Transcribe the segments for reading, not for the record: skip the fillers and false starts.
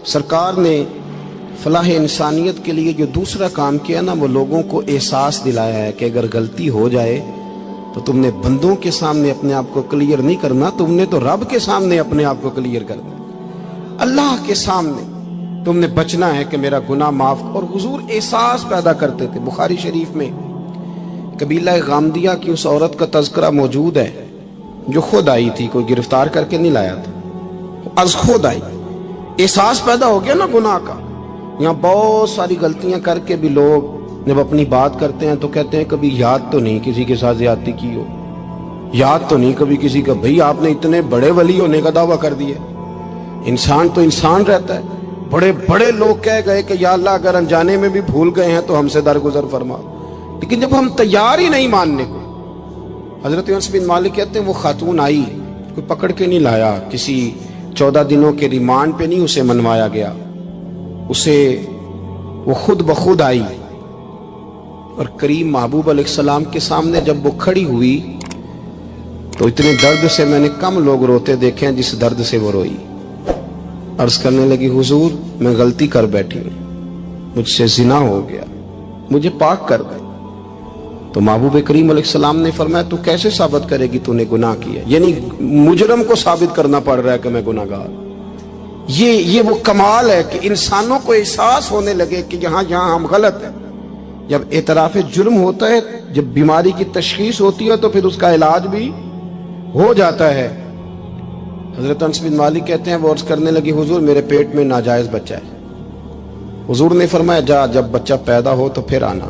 سرکار نے فلاح انسانیت کے لیے جو دوسرا کام کیا نا، وہ لوگوں کو احساس دلایا ہے کہ اگر غلطی ہو جائے تو تم نے بندوں کے سامنے اپنے آپ کو کلیئر نہیں کرنا، تم نے تو رب کے سامنے اپنے آپ کو کلیئر کرنا، اللہ کے سامنے تم نے بچنا ہے کہ میرا گناہ معاف۔ اور حضور احساس پیدا کرتے تھے۔ بخاری شریف میں قبیلہ غامدیہ کی اس عورت کا تذکرہ موجود ہے جو خود آئی تھی، کوئی گرفتار کر کے نہیں لایا تھا، از خود آئی۔ احساس پیدا ہو گیا نا گناہ کا۔ یہاں بہت ساری غلطیاں کر کے بھی لوگ جب اپنی بات کرتے ہیں تو کہتے ہیں کبھی یاد تو نہیں کسی کے ساتھ زیادتی کی ہو، یاد تو نہیں کبھی کسی کا، بھئی آپ نے اتنے بڑے ولی ہونے کا دعویٰ کر دیا۔ انسان تو انسان رہتا ہے۔ بڑے بڑے لوگ کہہ گئے کہ یا اللہ اگر انجانے میں بھی بھول گئے ہیں تو ہم سے درگزر فرما، لیکن جب ہم تیار ہی نہیں ماننے کو۔ حضرت انس بن مالک کہتے ہیں وہ خاتون آئی، کوئی پکڑ کے نہیں لایا، کسی 14 دنوں کے ریمانڈ پہ نہیں اسے منوایا گیا، اسے وہ خود بخود آئی اور کریم محبوب علیہ السلام کے سامنے جب وہ کھڑی ہوئی تو اتنے درد سے میں نے کم لوگ روتے دیکھے ہیں جس درد سے وہ روئی۔ عرض کرنے لگی حضور میں غلطی کر بیٹھی ہوں، مجھ سے زنا ہو گیا، مجھے پاک کر دیں۔ تو محبوب کریم علیہ السلام نے فرمایا تو کیسے ثابت کرے گی تو نے گناہ کیا؟ یعنی مجرم کو ثابت کرنا پڑ رہا ہے کہ میں گناہ گار۔ یہ وہ کمال ہے کہ انسانوں کو احساس ہونے لگے کہ یہاں ہم غلط ہیں۔ جب اعتراف جرم ہوتا ہے، جب بیماری کی تشخیص ہوتی ہے تو پھر اس کا علاج بھی ہو جاتا ہے۔ حضرت انس بن مالک کہتے ہیں وہ عرض کرنے لگی حضور میرے پیٹ میں ناجائز بچہ ہے۔ حضور نے فرمایا جا جب بچہ پیدا ہو تو پھر آنا۔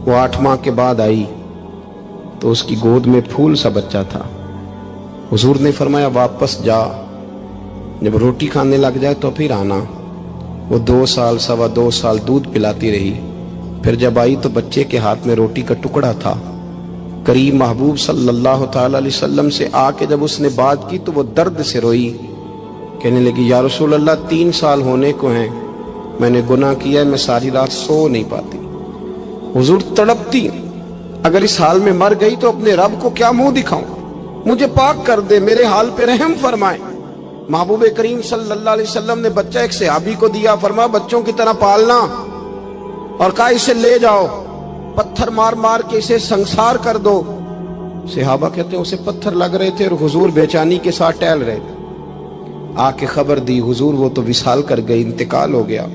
وہ 8 ماہ کے بعد آئی تو اس کی گود میں پھول سا بچہ تھا۔ حضور نے فرمایا واپس جا، جب روٹی کھانے لگ جائے تو پھر آنا۔ وہ 2 سال 2.25 سال دودھ پلاتی رہی، پھر جب آئی تو بچے کے ہاتھ میں روٹی کا ٹکڑا تھا۔ کریم محبوب صلی اللہ تعالی علیہ وسلم سے آ کے جب اس نے بات کی تو وہ درد سے روئی، کہنے لگی یا رسول اللہ 3 سال ہونے کو ہیں، میں نے گناہ کیا ہے، میں ساری رات سو نہیں پاتی۔ حضور تڑپتی، اگر اس حال میں مر گئی تو اپنے رب کو کیا منہ دکھاؤں، مجھے پاک کر دے، میرے حال پہ رحم فرمائے۔ محبوب کریم صلی اللہ علیہ وسلم نے بچہ ایک صحابی کو دیا، فرمایا بچوں کی طرح پالنا، اور کہا اسے لے جاؤ، پتھر مار مار کے اسے سنسار کر دو۔ صحابہ کہتے ہیں اسے پتھر لگ رہے تھے اور حضور بے چینی کے ساتھ ٹہل رہے تھے۔ آ کے خبر دی حضور وہ تو وصال کر گئی، انتقال ہو گیا۔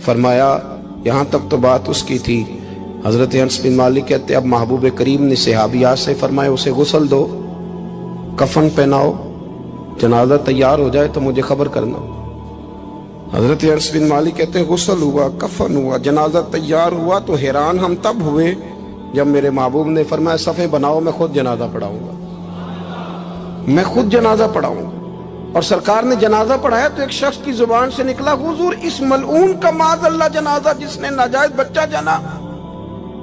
فرمایا یہاں تک تو بات اس کی تھی۔ حضرت انس بن مالک کہتے اب محبوب کریم نے صحابیات سے فرمایا اسے غسل دو، کفن پہناؤ، جنازہ تیار ہو جائے تو مجھے خبر کرنا۔ حضرت انس بن مالک کہتے ہیں غسل ہوا، کفن ہوا، جنازہ تیار ہوا تو حیران ہم تب ہوئے جب میرے محبوب نے فرمایا صفیں بناؤ میں خود جنازہ پڑھاؤں گا، میں خود جنازہ پڑھاؤں گا۔ اور سرکار نے جنازہ پڑھایا تو ایک شخص کی زبان سے نکلا حضور اس ملعون کا معاذ اللہ جنازہ جس نے ناجائز بچہ جنا،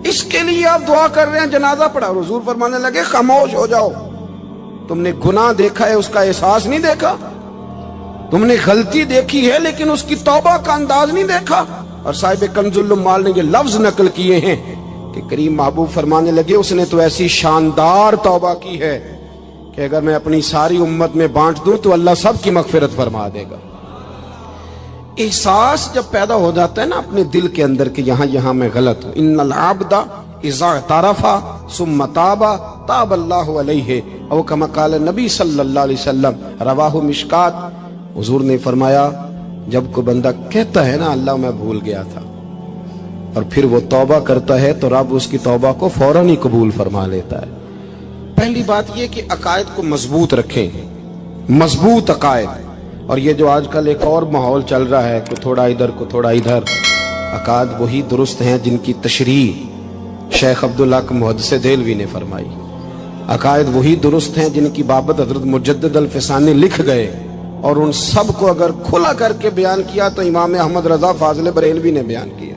اس کے لیے آپ دعا کر رہے ہیں، جنازہ پڑھا۔ حضور فرمانے لگے خاموش ہو جاؤ، تم نے گناہ دیکھا ہے، اس کا احساس نہیں دیکھا، تم نے غلطی دیکھی ہے لیکن اس کی توبہ کا انداز نہیں دیکھا۔ اور صاحب کنز العمال نے یہ لفظ نقل کیے ہیں کہ کریم محبوب فرمانے لگے اس نے تو ایسی شاندار توبہ کی ہے کہ اگر میں اپنی ساری امت میں بانٹ دوں تو اللہ سب کی مغفرت فرما دے گا۔ احساس جب پیدا ہو جاتا ہے نا اپنے دل کے اندر کہ یہاں میں غلط ہوں، ان العبد اذا اعترف ثم تاب تاب اللہ علیہ، او کما قال نبی صلی اللہ علیہ وسلم، رواہ مشکات۔ حضور نے فرمایا جب کوئی بندہ کہتا ہے نا اللہ میں بھول گیا تھا اور پھر وہ توبہ کرتا ہے تو رب اس کی توبہ کو فوراً ہی قبول فرما لیتا ہے۔ پہلی بات یہ کہ عقائد کو مضبوط رکھیں، مضبوط عقائد۔ اور یہ جو آج کل ایک اور ماحول چل رہا ہے کہ تھوڑا ادھر کو تھوڑا ادھر، عقائد وہی درست ہیں جن کی تشریح شیخ عبدالحق محدث دہلوی نے فرمائی، عقائد وہی درست ہیں جن کی بابت حضرت مجدد الفسانی لکھ گئے، اور ان سب کو اگر کھلا کر کے بیان کیا تو امام احمد رضا فاضل بریلوی نے بیان کیا۔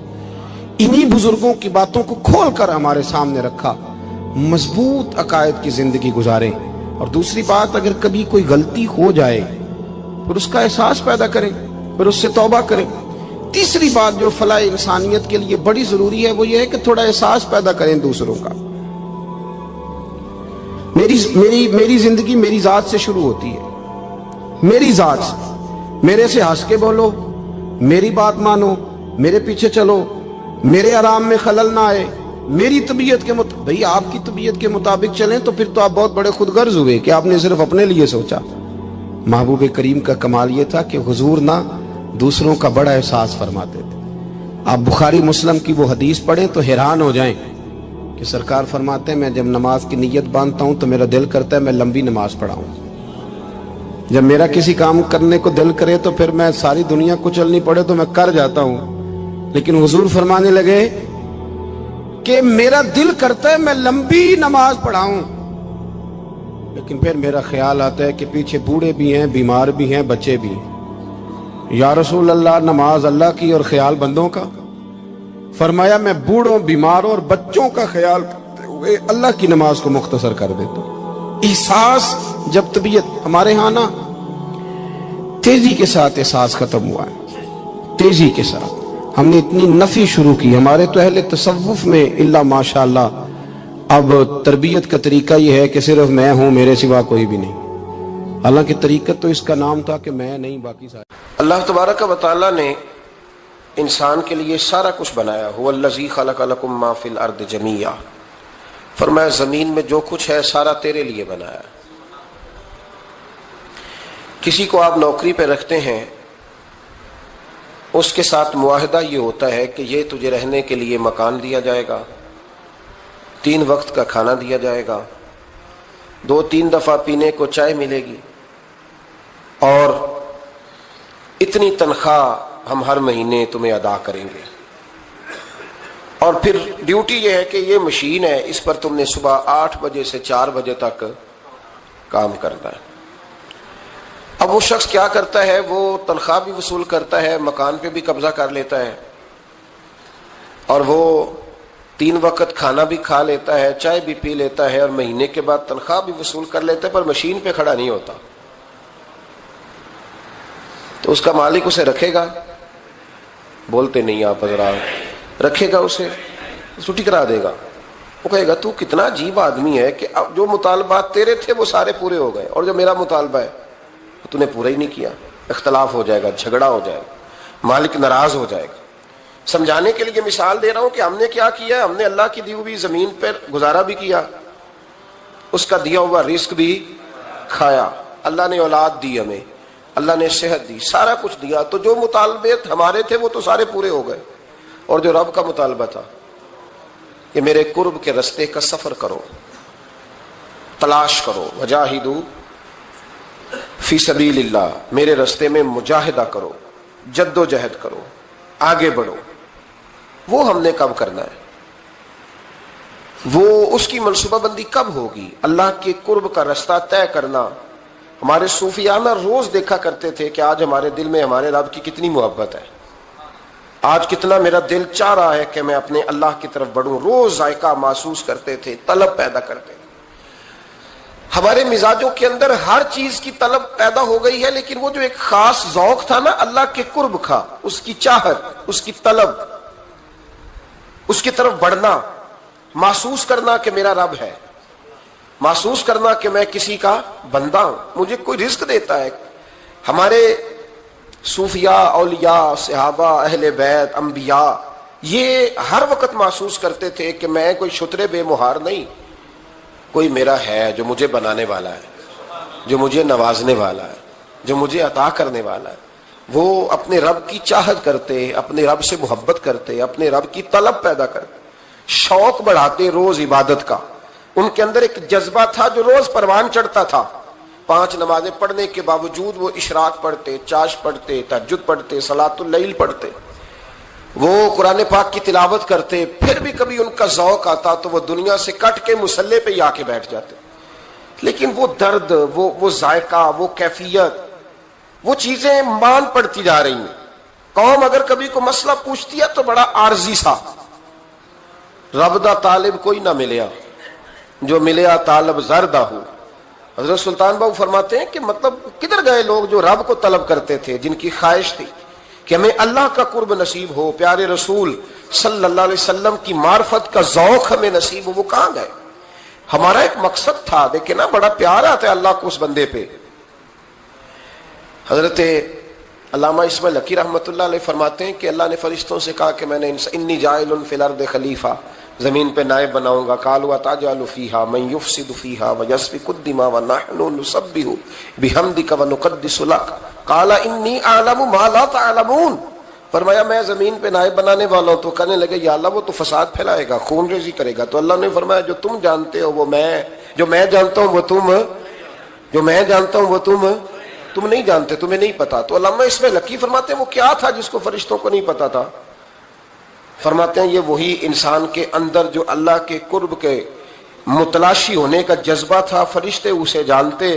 انہی بزرگوں کی باتوں کو کھول کر ہمارے سامنے رکھا۔ مضبوط عقائد کی زندگی گزاریں۔ اور دوسری بات اگر کبھی کوئی غلطی ہو جائے پھر اس کا احساس پیدا کریں، پھر اس سے توبہ کریں۔ تیسری بات جو فلاح انسانیت کے لیے بڑی ضروری ہے وہ یہ ہے کہ تھوڑا احساس پیدا کریں دوسروں کا۔ میری زندگی میری ذات سے شروع ہوتی ہے، میری ذات سے۔ میرے سے ہنس کے بولو، میری بات مانو، میرے پیچھے چلو، میرے آرام میں خلل نہ آئے، میری طبیعت کے مطابق. بھئی آپ کی طبیعت کے مطابق چلیں تو پھر تو آپ بہت بڑے خود غرض ہوئے کہ آپ نے صرف اپنے لیے سوچا. محبوب کریم کا کمال یہ تھا کہ حضور نہ دوسروں کا بڑا احساس فرماتے تھے. آپ بخاری مسلم کی وہ حدیث پڑھیں تو حیران ہو جائیں کہ سرکار فرماتے ہیں میں جب نماز کی نیت باندھتا ہوں تو میرا دل کرتا ہے میں لمبی نماز پڑھاؤں. جب میرا کسی کام کرنے کو دل کرے تو پھر میں ساری دنیا کچلنی پڑے تو میں کر جاتا ہوں. لیکن حضور فرمانے لگے کہ میرا دل کرتا ہے میں لمبی نماز پڑھاؤں، لیکن پھر میرا خیال آتا ہے کہ پیچھے بوڑھے بھی ہیں، بیمار بھی ہیں، بچے بھی ہیں. یا رسول اللہ، نماز اللہ کی اور خیال بندوں کا. فرمایا میں بوڑھوں، بیماروں اور بچوں کا خیال کرتے ہوئے اللہ کی نماز کو مختصر کر دیتا ہوں. احساس جب طبیعت ہمارے ہاں نا تیزی کے ساتھ احساس ختم ہوا ہے، تیزی کے ساتھ ہم نے اتنی نفی شروع کی. ہمارے تو اہل تصوف میں الا ماشاءاللہ اب تربیت کا طریقہ یہ ہے کہ صرف میں ہوں، میرے سوا کوئی بھی نہیں. حالانکہ طریقت تو اس کا نام تھا کہ میں نہیں، باقی سارے. اللہ تبارک و تعالیٰ نے انسان کے لیے سارا کچھ بنایا. هو الذی خلق لکم ما فی الارض جمیعا. فرمایا زمین میں جو کچھ ہے سارا تیرے لیے بنایا. کسی کو آپ نوکری پہ رکھتے ہیں، اس کے ساتھ معاہدہ یہ ہوتا ہے کہ یہ تجھے رہنے کے لیے مکان دیا جائے گا، 3 وقت کا کھانا دیا جائے گا، 2-3 دفعہ پینے کو چائے ملے گی، اور اتنی تنخواہ ہم ہر مہینے تمہیں ادا کریں گے. اور پھر ڈیوٹی یہ ہے کہ یہ مشین ہے، اس پر تم نے صبح 8 بجے سے 4 بجے تک کام کرنا ہے. اب وہ شخص کیا کرتا ہے؟ وہ تنخواہ بھی وصول کرتا ہے، مکان پہ بھی قبضہ کر لیتا ہے، اور وہ 3 وقت کھانا بھی کھا لیتا ہے، چائے بھی پی لیتا ہے، اور مہینے کے بعد تنخواہ بھی وصول کر لیتا ہے، پر مشین پہ کھڑا نہیں ہوتا. تو اس کا مالک اسے رکھے گا؟ بولتے نہیں آپ حضرات. رکھے گا اسے، چھٹی کرا دے گا. وہ کہے گا تو کتنا عجیب آدمی ہے کہ اب جو مطالبات تیرے تھے وہ سارے پورے ہو گئے، اور جو میرا مطالبہ ہے تو نے پورا ہی نہیں کیا. اختلاف ہو جائے گا، جھگڑا ہو جائے گا، مالک ناراض ہو جائے گا. سمجھانے کے لیے مثال دے رہا ہوں کہ ہم نے کیا کیا ہے. ہم نے اللہ کی دی ہوئی زمین پر گزارا بھی کیا، اس کا دیا ہوا رزق بھی کھایا. اللہ نے اولاد دی ہمیں، اللہ نے صحت دی، سارا کچھ دیا. تو جو مطالبے ہمارے تھے وہ تو سارے پورے ہو گئے. اور جو رب کا مطالبہ تھا کہ میرے قرب کے رستے کا سفر کرو، تلاش کرو، وجاہدوا فی سبیل اللہ، میرے رستے میں مجاہدہ کرو، جد و جہد کرو، آگے بڑھو. وہ ہم نے کب کرنا ہے؟ وہ اس کی منصوبہ بندی کب ہوگی؟ اللہ کے قرب کا رستہ طے کرنا. ہمارے صوفیانہ روز دیکھا کرتے تھے کہ آج ہمارے دل میں ہمارے رب کی کتنی محبت ہے، آج کتنا میرا دل چاہ رہا ہے کہ میں اپنے اللہ کی طرف بڑھوں. روز ذائقہ محسوس کرتے تھے، طلب پیدا کرتے تھے. ہمارے مزاجوں کے اندر ہر چیز کی طلب پیدا ہو گئی ہے، لیکن وہ جو ایک خاص ذوق تھا نا اللہ کے قرب کا، اس کی چاہت، اس کی طلب، اس کی طرف بڑھنا، محسوس کرنا کہ میرا رب ہے، محسوس کرنا کہ میں کسی کا بندہ ہوں، مجھے کوئی رزق دیتا ہے. ہمارے صوفیاء، اولیاء، صحابہ، اہل بیت، انبیاء یہ ہر وقت محسوس کرتے تھے کہ میں کوئی شترے بے مہار نہیں، کوئی میرا ہے جو مجھے بنانے والا ہے، جو مجھے نوازنے والا ہے، جو مجھے عطا کرنے والا ہے. وہ اپنے رب کی چاہت کرتے، اپنے رب سے محبت کرتے، اپنے رب کی طلب پیدا کرتے، شوق بڑھاتے روز عبادت کا. ان کے اندر ایک جذبہ تھا جو روز پروان چڑھتا تھا. 5 نمازیں پڑھنے کے باوجود وہ اشراق پڑھتے، چاش پڑھتے، تہجد پڑھتے، صلاۃ اللیل پڑھتے، وہ قرآن پاک کی تلاوت کرتے. پھر بھی کبھی ان کا ذوق آتا تو وہ دنیا سے کٹ کے مصلے پہ ہی آ کے بیٹھ جاتے. لیکن وہ درد، وہ ذائقہ، وہ کیفیت، وہ چیزیں مان پڑتی جا رہی ہیں. قوم اگر کبھی کو مسئلہ پوچھتی ہے تو بڑا عارضی سا، رب دا طالب کوئی نہ ملیا، جو ملیا طالب زردہ ہو. حضرت سلطان باؤ فرماتے ہیں کہ مطلب کدھر گئے لوگ جو رب کو طلب کرتے تھے، جن کی خواہش تھی کہ ہمیں اللہ کا قرب نصیب ہو، پیارے رسول صلی اللہ علیہ وسلم کی معرفت کا ذوق ہمیں نصیب ہو. وہ کہاں گئے؟ ہمارا ایک مقصد تھا، دیکھیں نا بڑا پیار آتا ہے اللہ کو اس بندے پہ. حضرت علامہ اسماعیل حقی رحمۃ اللہ علیہ فرماتے ہیں کہ اللہ نے فرشتوں سے کہا کہ میں نے انی جاعل فی الارض خلیفہ، زمین پہ نائب بناؤں گا. قالوا تجعل فیہا من یفسد فیہا ویسفک الدماء ونحن نسبح بحمدک ونقدس لک قال انی اعلم ما لا تعلمون. فرمایا میں زمین پہ نائب بنانے والا ہوں. تو کہنے لگے یا اللہ وہ تو فساد پھیلائے گا، خون ریزی کرے گا. تو اللہ نے فرمایا جو تم جانتے ہو وہ میں، جو میں جانتا ہوں وہ تم، جو میں جانتا ہوں وہ تم نہیں جانتے، تمہیں نہیں پتا. تو علامہ اسماعیل حقی فرماتے ہیں وہ کیا تھا جس کو فرشتوں کو نہیں پتا تھا؟ فرماتے ہیں یہ وہی انسان کے اندر جو اللہ کے قرب کے متلاشی ہونے کا جذبہ تھا. فرشتے اسے جانتے،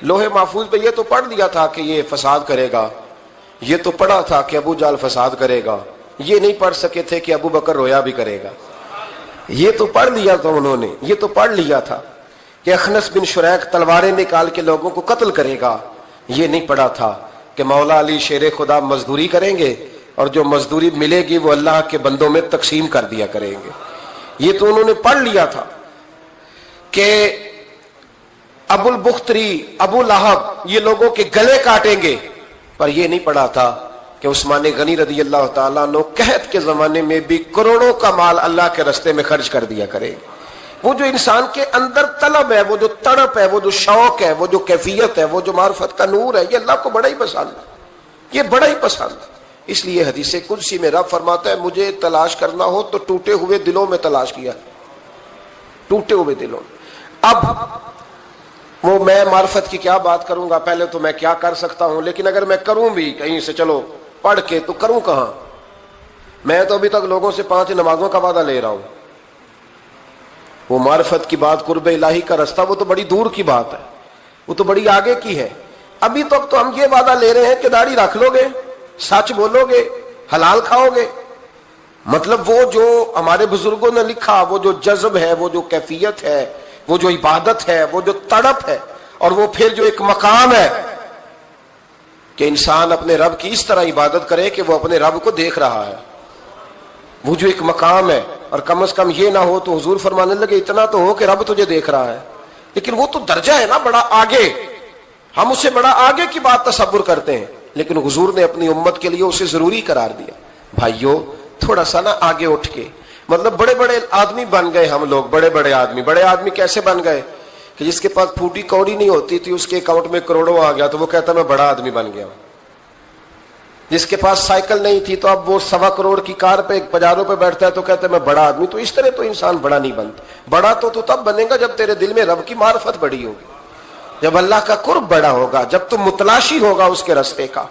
لوہے محفوظ پہ یہ تو پڑھ دیا تھا کہ یہ فساد کرے گا، یہ تو پڑھا تھا کہ ابو جال فساد کرے گا. یہ نہیں پڑھ سکے تھے کہ ابو بکر رویا بھی کرے گا. یہ تو پڑھ لیا تھا انہوں نے، یہ تو پڑھ لیا تھا کہ اخنس بن شریک تلواریں نکال کے لوگوں کو قتل کرے گا. یہ نہیں پڑھا تھا کہ مولا علی شیر خدا مزدوری کریں گے اور جو مزدوری ملے گی وہ اللہ کے بندوں میں تقسیم کر دیا کریں گے. یہ تو انہوں نے پڑھ لیا تھا کہ ابو البختری، ابو لہب یہ لوگوں کے گلے کاٹیں گے. پر یہ نہیں پڑھا تھا کہ عثمان غنی رضی اللہ تعالیٰ عنہ قحط کے زمانے میں بھی کروڑوں کا مال اللہ کے راستے میں خرچ کر دیا کرے گے. وہ جو انسان کے اندر طلب ہے، وہ جو تڑپ ہے، وہ جو شوق ہے، وہ جو کیفیت ہے، وہ جو معرفت کا نور ہے، یہ اللہ کو بڑا ہی پسند ہے، یہ بڑا ہی پسند ہے. اس لیے حدیث قدسی میں رب فرماتا ہے مجھے تلاش کرنا ہو تو ٹوٹے ہوئے دلوں میں تلاش کیا، ٹوٹے ہوئے دلوں میں. اب وہ میں معرفت کی کیا بات کروں گا، پہلے تو میں کیا کر سکتا ہوں، لیکن اگر میں کروں بھی کہیں سے چلو پڑھ کے تو کروں کہاں؟ میں تو ابھی تک لوگوں سے 5 نمازوں کا وعدہ لے رہا ہوں. وہ معرفت کی بات، قرب الہی کا راستہ، وہ تو بڑی دور کی بات ہے، وہ تو بڑی آگے کی ہے. ابھی تک تو ہم یہ وعدہ لے رہے ہیں کہ داڑھی رکھ لو گے، سچ بولو گے، حلال کھاؤ گے. مطلب وہ جو ہمارے بزرگوں نے لکھا، وہ جو جذب ہے، وہ جو کیفیت ہے، وہ جو عبادت ہے، وہ جو تڑپ ہے، اور وہ پھر جو ایک مقام ہے کہ انسان اپنے رب کی اس طرح عبادت کرے کہ وہ اپنے رب کو دیکھ رہا ہے. وہ جو ایک مقام ہے، اور کم از کم یہ نہ ہو تو حضور فرمانے لگے اتنا تو ہو کہ رب تجھے دیکھ رہا ہے. لیکن وہ تو درجہ ہے نا بڑا آگے، ہم اسے بڑا آگے کی بات تصور کرتے ہیں، لیکن حضور نے اپنی امت کے لیے اسے ضروری قرار دیا. بھائیو تھوڑا سا نا آگے اٹھ کے، مطلب بڑے بڑے آدمی بن گئے ہم لوگ. بڑے بڑے آدمی کیسے بن گئے کہ جس کے پاس پھوٹی کوڑی نہیں ہوتی تھی اس کے اکاؤنٹ میں کروڑوں آ گیا تو وہ کہتا میں بڑا آدمی بن گیا. جس کے پاس سائیکل نہیں تھی تو اب وہ 1.25 کروڑ کی کار پہ پجاروں پہ بیٹھتا ہے تو کہتا ہے میں بڑا آدمی. تو اس طرح تو انسان بڑا نہیں بنتا. بڑا تو تب بنے گا جب تیرے دل میں رب کی معرفت بڑی ہوگی، جب اللہ کا قرب بڑا ہوگا، جب تم متلاشی ہوگا اس کے راستے کا.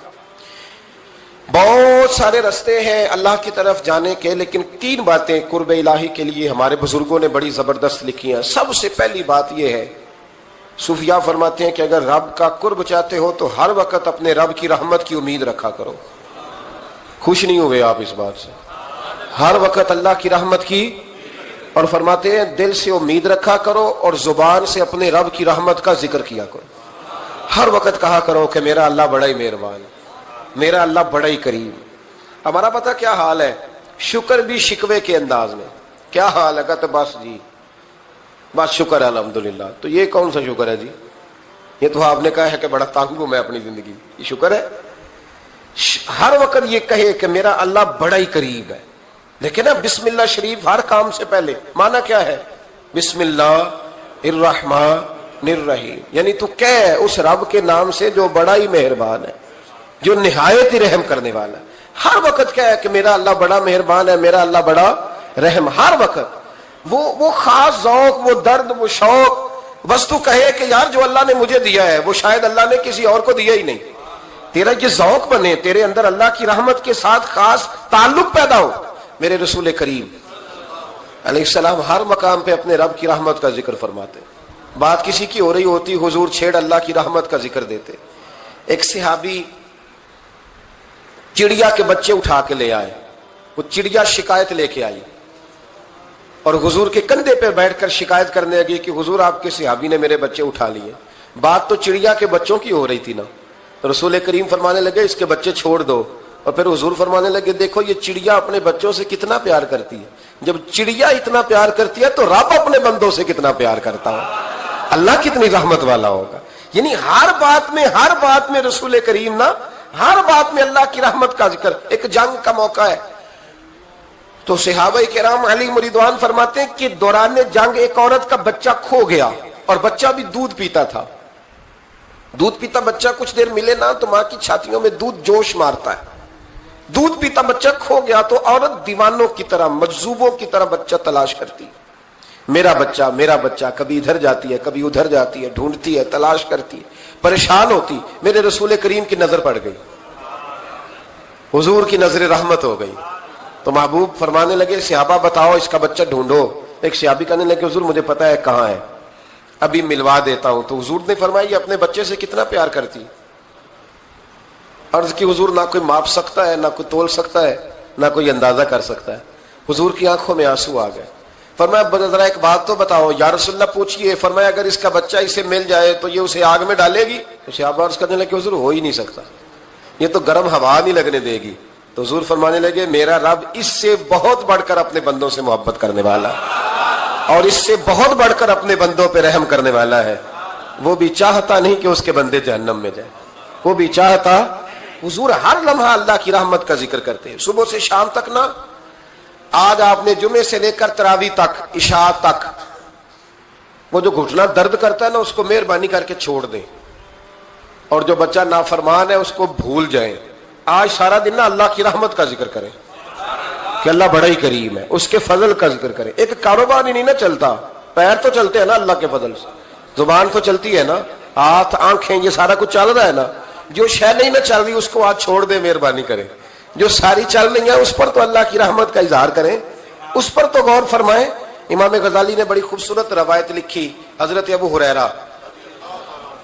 بہت سارے راستے ہیں اللہ کی طرف جانے کے، لیکن 3 باتیں قرب الہی کے لیے ہمارے بزرگوں نے بڑی زبردست لکھی ہیں. سب سے پہلی بات یہ ہے، صوفیاء فرماتے ہیں کہ اگر رب کا قرب چاہتے ہو تو ہر وقت اپنے رب کی رحمت کی امید رکھا کرو. خوش نہیں ہوئے آپ اس بات سے؟ ہر وقت اللہ کی رحمت کی، اور فرماتے ہیں دل سے امید رکھا کرو اور زبان سے اپنے رب کی رحمت کا ذکر کیا کرو. ہر وقت کہا کرو کہ میرا اللہ بڑا ہی مہربان ہے، میرا اللہ بڑا ہی کریم. ہمارا پتہ کیا حال ہے؟ شکر بھی شکوے کے انداز میں. کیا حال ہے؟ کہتے بس جی بس شکر ہے الحمدللہ. تو یہ کون سا شکر ہے جی؟ یہ تو آپ نے کہا ہے کہ بڑا تنگ ہوں میں اپنی زندگی، یہ شکر ہے؟ ہر وقت یہ کہے کہ میرا اللہ بڑا ہی قریب ہے. لیکن نا بسم اللہ شریف ہر کام سے پہلے معنی کیا ہے؟ بسم اللہ الرحمن الرحیم، یعنی تو کہہ اس رب کے نام سے جو بڑا ہی مہربان ہے، جو نہایت ہی رحم کرنے والا ہے. ہر وقت کیا ہے کہ میرا اللہ بڑا مہربان ہے، میرا اللہ بڑا رحم. ہر وقت وہ خاص ذوق، وہ درد، وہ شوق، بس تو کہے کہ یار جو اللہ نے مجھے دیا ہے وہ شاید اللہ نے کسی اور کو دیا ہی نہیں. تیرا یہ ذوق بنے، تیرے اندر اللہ کی رحمت کے ساتھ خاص تعلق پیدا ہو. میرے رسول کریم علیہ السلام ہر مقام پہ اپنے رب کی رحمت کا ذکر فرماتے. بات کسی کی ہو رہی ہوتی حضور چھیڑ اللہ کی رحمت کا ذکر دیتے. ایک صحابی چڑیا کے بچے اٹھا کے لے آئے. وہ چڑیا شکایت لے کے آئی اور حضور کے کندھے پہ بیٹھ کر شکایت کرنے لگی کہ حضور آپ کے صحابی نے میرے بچے اٹھا لیے. بات تو چڑیا کے بچوں کی ہو رہی تھی نا. رسول کریم فرمانے لگے اس کے بچے چھوڑ دو. اور پھر حضور فرمانے لگے دیکھو یہ چڑیا اپنے بچوں سے کتنا پیار کرتی ہے. جب چڑیا اتنا پیار کرتی ہے تو رب اپنے بندوں سے کتنا پیار کرتا ہو، اللہ کتنی رحمت والا ہوگا. یعنی ہر بات میں رسول کریم نا ہر بات میں اللہ کی رحمت کا ذکر. ایک جنگ کا موقع ہے تو صحابہ کرام علی رضوان فرماتے ہیں کہ دوران جنگ ایک عورت کا بچہ کھو گیا اور بچہ بھی دودھ پیتا تھا. دودھ پیتا بچہ کچھ دیر ملے نا تو ماں کی چھاتیوں میں دودھ جوش مارتا ہے. دودھ پیتا بچہ کھو گیا تو عورت دیوانوں کی طرح مجذوبوں کی طرح بچہ تلاش کرتی, میرا بچہ. کبھی ادھر جاتی ہے کبھی ادھر جاتی ہے, ڈھونڈتی ہے, تلاش کرتی ہے, پریشان ہوتی. میرے رسول کریم کی نظر پڑ گئی, حضور کی نظر رحمت ہو گئی. تو محبوب فرمانے لگے صحابہ بتاؤ اس کا بچہ ڈھونڈو. ایک صحابی کہنے لگے حضور مجھے پتا ہے کہاں ہے, ابھی ملوا دیتا ہوں. تو حضور نے فرمایا یہ اپنے بچے سے کتنا پیار کرتی. عرض کی حضور نہ کوئی ماپ سکتا ہے, نہ کوئی تول سکتا ہے, نہ کوئی اندازہ کر سکتا ہے. حضور کی آنکھوں میں آنسو آ گئے. فرمایا ذرا ایک بات تو بتاؤ یا رسول اللہ پوچھئے. فرمایا اگر اس کا بچہ اسے مل جائے تو یہ اسے آگ میں ڈالے گی؟ تو صحابہ عرض کرنے لگے حضور ہو ہی نہیں سکتا, یہ تو گرم ہوا نہیں لگنے دے گی. تو حضور فرمانے لگے میرا رب اس سے بہت بڑھ کر اپنے بندوں سے محبت کرنے والا اور اس سے بہت بڑھ کر اپنے بندوں پہ رحم کرنے والا ہے. وہ بھی چاہتا نہیں کہ اس کے بندے جہنم میں جائیں, وہ بھی چاہتا. حضور ہر لمحہ اللہ کی رحمت کا ذکر کرتے ہیں, صبح سے شام تک نا. آج آپ نے جمعے سے لے کر تراویح تک, عشاء تک, وہ جو گھٹنا درد کرتا ہے نا اس کو مہربانی کر کے چھوڑ دیں, اور جو بچہ نافرمان ہے اس کو بھول جائیں. آج سارا دن نا اللہ کی رحمت کا ذکر کریں کہ اللہ بڑا ہی کریم ہے, اس کے فضل کا ذکر کریں. ایک کاروبار ہی نہیں نا چلتا, پیر تو چلتے ہیں نا اللہ کے فضل سے, زبان تو چلتی ہے نا, ہاتھ آنکھیں یہ سارا کچھ چل رہا ہے نا. جو شے نہیں نہ چل رہی اس کو آج چھوڑ دیں, مہربانی کریں. جو ساری چل رہی ہیں اس پر تو اللہ کی رحمت کا اظہار کریں, اس پر تو غور فرمائیں. امام غزالی نے بڑی خوبصورت روایت لکھی. حضرت ابو ہریرہ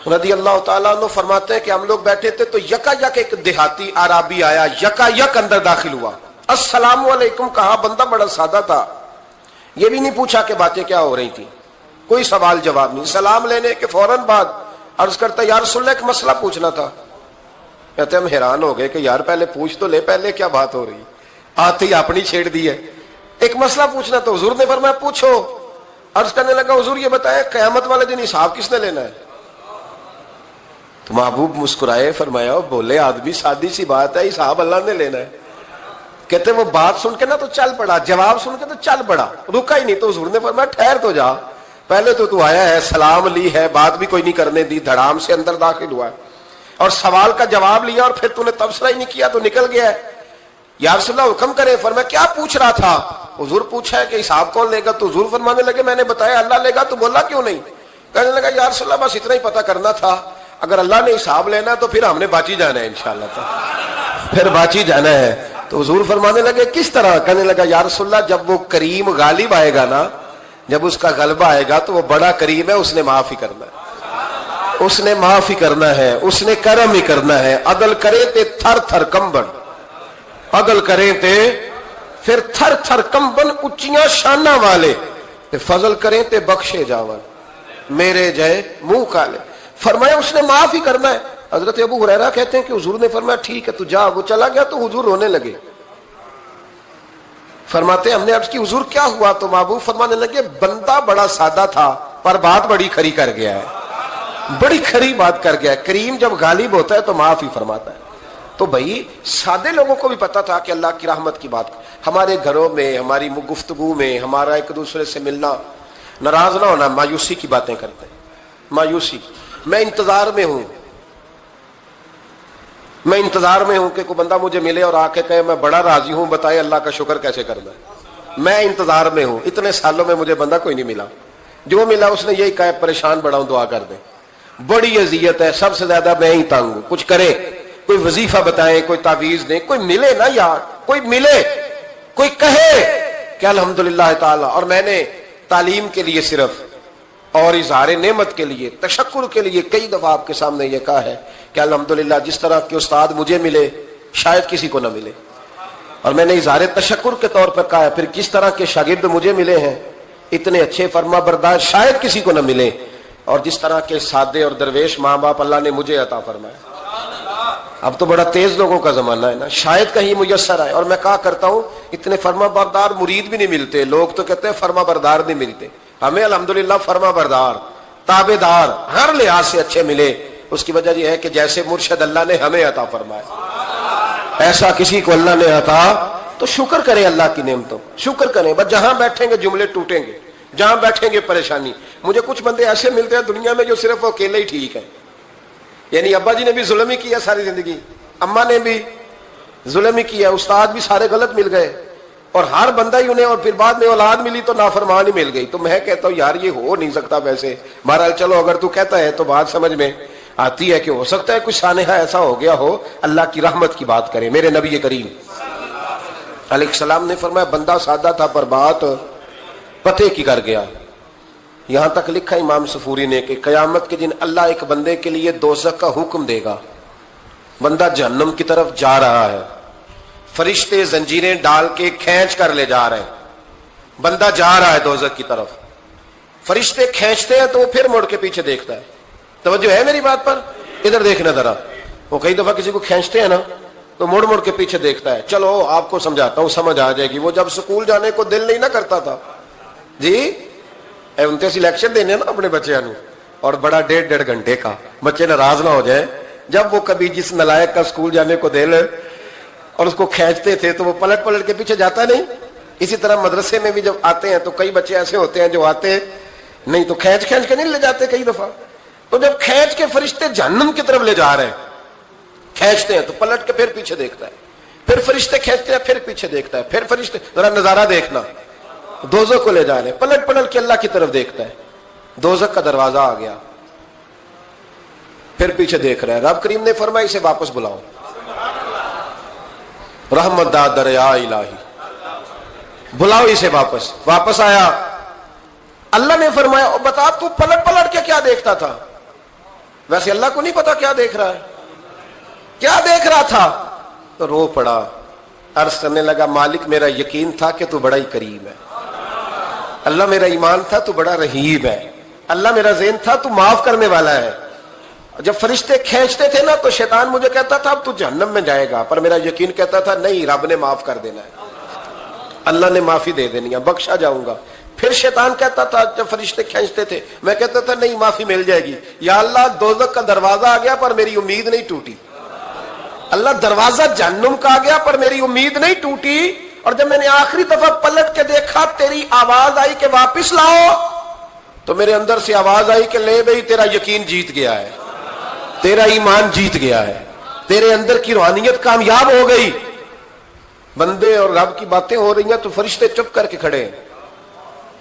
رضی اللہ تعالیٰ عنہ فرماتے ہیں کہ ہم لوگ بیٹھے تھے تو یکا یک ایک دیہاتی عربی آیا, یکا یک اندر داخل ہوا. السلام علیکم کہا. بندہ بڑا سادہ تھا, یہ بھی نہیں پوچھا کہ باتیں کیا ہو رہی تھی, کوئی سوال جواب نہیں. سلام لینے کے فوراً بعد عرض کرتا یا رسول اللہ ایک مسئلہ پوچھنا تھا. کہتے ہم حیران ہو گئے کہ یار پہلے پوچھ تو لے, پہلے کیا بات ہو رہی, آتے ہی اپنی چھیڑ دی ہے. ایک مسئلہ پوچھنا. تو حضور نے فرمایا پوچھو. عرض کرنے لگا حضور یہ بتائیں قیامت والے دن حساب کس نے لینا ہے؟ تو محبوب مسکرائے, فرمایا بولے آدمی سادی سی بات ہے, حساب اللہ نے لینا ہے. کہتے وہ بات سن کے نا تو چل پڑا, جواب سن کے تو چل پڑا, رکا ہی نہیں. تو حضور نے فرمایا ٹھہر تو جا, پہلے تو آیا ہے, سلام لی ہے, بات بھی کوئی نہیں کرنے دی, دھڑام سے اندر داخل ہوا ہے اور سوال کا جواب لیا اور پھر تو نے تبصرہ ہی نہیں کیا تو نکل گیا ہے. یا رسول اللہ حکم کرے. فرمایا کیا پوچھ رہا تھا؟ حضور پوچھا ہے کہ حساب کون لے گا. تو حضور فرمانے لگے میں نے بتایا اللہ لے گا, تو بولا کیوں نہیں؟ کہنے لگا یا رسول اللہ بس اتنا ہی پتہ کرنا تھا, اگر اللہ نے حساب لینا تو پھر ہم نے باچی جانا ہے انشاءاللہ, پھر باچی جانا ہے. تو حضور فرمانے لگے کس طرح؟ کہنے لگا یا رسول اللہ جب وہ کریم غالب آئے گا نا, جب اس کا غلبہ آئے گا تو وہ بڑا کریم ہے, اس نے معاف ہی کرنا ہے, اس نے معاف ہی کرنا ہے, اس نے کرم ہی کرنا ہے. عدل کرے تے تھر تھر کمبن, عدل کرے تے پھر تھر تھر کمبن اچیاں شانہ والے, تے فضل کریں تے بخشے جاون میرے جائے منہ کالے. فرمایا اس نے معاف ہی کرنا ہے. حضرت ابو ہریرہ کہتے ہیں کہ حضور نے فرمایا ٹھیک ہے تو جا. وہ چلا گیا تو حضور رونے لگے. فرماتے ہم نے عرض کی حضور کیا ہوا؟ تو محبوب فرمانے لگے بندہ بڑا سادہ تھا پر بات بڑی کھری کر گیا ہے, بڑی کھری بات کر گیا ہے. کریم جب غالب ہوتا ہے تو معاف ہی فرماتا ہے. تو بھائی سادے لوگوں کو بھی پتا تھا کہ اللہ کی رحمت کی بات. ہمارے گھروں میں, ہماری گفتگو میں, ہمارا ایک دوسرے سے ملنا, ناراض نہ ہونا, مایوسی کی باتیں کرتے ہیں, مایوسی. میں انتظار میں ہوں, میں انتظار میں ہوں کہ کوئی بندہ مجھے ملے اور آ کے کہے میں بڑا راضی ہوں, بتائے اللہ کا شکر کیسے کرنا ہے. میں انتظار میں ہوں, اتنے سالوں میں مجھے بندہ کوئی نہیں ملا, جو ملا اس نے یہی کہا پریشان بڑا ہوں دعا کر دیں. بڑی اذیت ہے, سب سے زیادہ میں ہی تنگ ہوں, کچھ کرے, کوئی وظیفہ بتائیں, کوئی تعویذ دیں, کوئی ملے نا یار, کوئی ملے, کوئی کہے کہ الحمدللہ تعالی. اور میں نے تعلیم کے لیے صرف اور اظہار نعمت کے لیے, تشکر کے لیے کئی دفعہ آپ کے سامنے یہ کہا ہے کہ الحمدللہ جس طرح کے استاد مجھے ملے شاید کسی کو نہ ملے, اور میں نے اظہار تشکر کے طور پر کہا ہے پھر کس طرح کے شاگرد مجھے ملے ہیں اتنے اچھے فرما بردار شاید کسی کو نہ ملے, اور جس طرح کے سادے اور درویش ماں باپ اللہ نے مجھے عطا فرمایا. اب تو بڑا تیز لوگوں کا زمانہ ہے نا, شاید کہیں میسر آئے. اور میں کہا کرتا ہوں اتنے فرما بردار مرید بھی نہیں ملتے, لوگ تو کہتے ہیں فرما بردار نہیں ملتے. ہمیں الحمدللہ فرما بردار, تابع دار, ہر لحاظ سے اچھے ملے. اس کی وجہ یہ ہے کہ جیسے مرشد اللہ نے ہمیں عطا فرمایا ایسا کسی کو اللہ نے عطا، تو شکر کریں اللہ کی نعمتوں، شکر کریں. بس جہاں بیٹھیں گے جملے ٹوٹیں گے، جہاں بیٹھیں گے پریشانی. مجھے کچھ بندے ایسے ملتے ہیں دنیا میں جو صرف اکیلے ہی ٹھیک ہے. یعنی ابا جی نے بھی ظلم ہی کیا ساری زندگی، اماں نے بھی ظلم ہی کیا، استاد بھی سارے غلط مل گئے، اور ہر بندہ ہی انہیں، اور پھر بعد میں اولاد ملی تو نافرمان ہی مل گئی. تو میں کہتا ہوں یار یہ ہو نہیں سکتا. ویسے بہرحال چلو اگر تو کہتا ہے تو بات سمجھ میں آتی ہے کہ ہو سکتا ہے کچھ سانحہ ایسا ہو گیا ہو. اللہ کی رحمت کی بات کریں. میرے نبی کریم علیہ السلام نے فرمایا بندہ سادہ تھا پر بات پتے کی کر گیا. یہاں تک لکھا امام صفوری نے کہ قیامت کے دن اللہ ایک بندے کے لیے دوزخ کا حکم دے گا. بندہ جہنم کی طرف جا رہا ہے، فرشتے زنجیریں ڈال کے کھینچ کر لے جا رہے ہیں. بندہ جا رہا ہے دوزخ کی طرف، فرشتے کھینچتے ہیں تو وہ پھر مڑ کے پیچھے دیکھتا ہے. توجہ ہے میری بات پر؟ ادھر دیکھنا ذرا. وہ کئی دفعہ کسی کو کھینچتے ہیں نا تو مڑ مڑ کے پیچھے دیکھتا ہے. چلو آپ کو سمجھاتا ہوں، سمجھ آ جائے گی. وہ جب سکول جانے کو دل نہیں نہ کرتا تھا جی، 29 الیکشن دینے نا اپنے بچیاں نو، اور بڑا 1.5 گھنٹے کا، بچے ناراض نہ ہو جائے. جب وہ کبھی جس نلائق کا سکول جانے کو دل اور اس کو کھینچتے تھے تو وہ پلٹ پلٹ کے پیچھے جاتا نہیں. اسی طرح مدرسے میں بھی جب آتے ہیں تو کئی بچے ایسے ہوتے ہیں جو آتے نہیں تو کھینچ کھینچ کے نہیں لے جاتے کئی دفعہ. تو جب کھینچ کے فرشتے جہنم کی طرف لے جا رہے ہیں، کھینچتے ہیں تو پلٹ کے پھر پیچھے دیکھتا ہے، پھر فرشتے کھینچتے ہیں پھر پیچھے دیکھتا ہے، پھر فرشتے، ذرا نظارہ دیکھنا، دوزخ کو لے جا رہے ہیں، پلٹ پلٹ کے اللہ کی طرف دیکھتا ہے. دوزخ کا دروازہ آ گیا، پھر پیچھے دیکھ رہا ہے. رب کریم نے فرمایا اسے واپس بلاؤ. رحمت دا دریا الہی، بلاؤ اسے واپس. واپس آیا. اللہ نے فرمایا بتا تو پلٹ پلٹ کے کیا دیکھتا تھا؟ ویسے اللہ کو نہیں پتا کیا دیکھ رہا ہے، کیا دیکھ رہا تھا؟ تو رو پڑا، عرض کرنے لگا مالک میرا یقین تھا کہ تو بڑا ہی کریم ہے. اللہ میرا ایمان تھا تو بڑا رحیم ہے. اللہ میرا ذہن تھا تو معاف کرنے والا ہے. جب فرشتے کھینچتے تھے نا تو شیطان مجھے کہتا تھا اب تو جہنم میں جائے گا، پر میرا یقین کہتا تھا نہیں، رب نے معاف کر دینا ہے، اللہ نے معافی دے دینی ہے، بخشا جاؤں گا. پھر شیطان کہتا تھا جب فرشتے کھینچتے تھے، میں کہتا تھا نہیں معافی مل جائے گی. یا اللہ دوزخ کا دروازہ آ گیا پر میری امید نہیں ٹوٹی. اللہ دروازہ جہنم کا آ گیا پر میری امید نہیں ٹوٹی. اور جب میں نے آخری دفعہ پلٹ کے دیکھا تیری آواز آئی کہ واپس لاؤ، تو میرے اندر سے آواز آئی کہ لے بھئی تیرا یقین جیت گیا ہے، تیرا ایمان جیت گیا ہے، تیرے اندر کی روحانیت کامیاب ہو گئی. بندے اور رب کی باتیں ہو رہی ہیں تو فرشتے چپ کر کے کھڑے ہیں.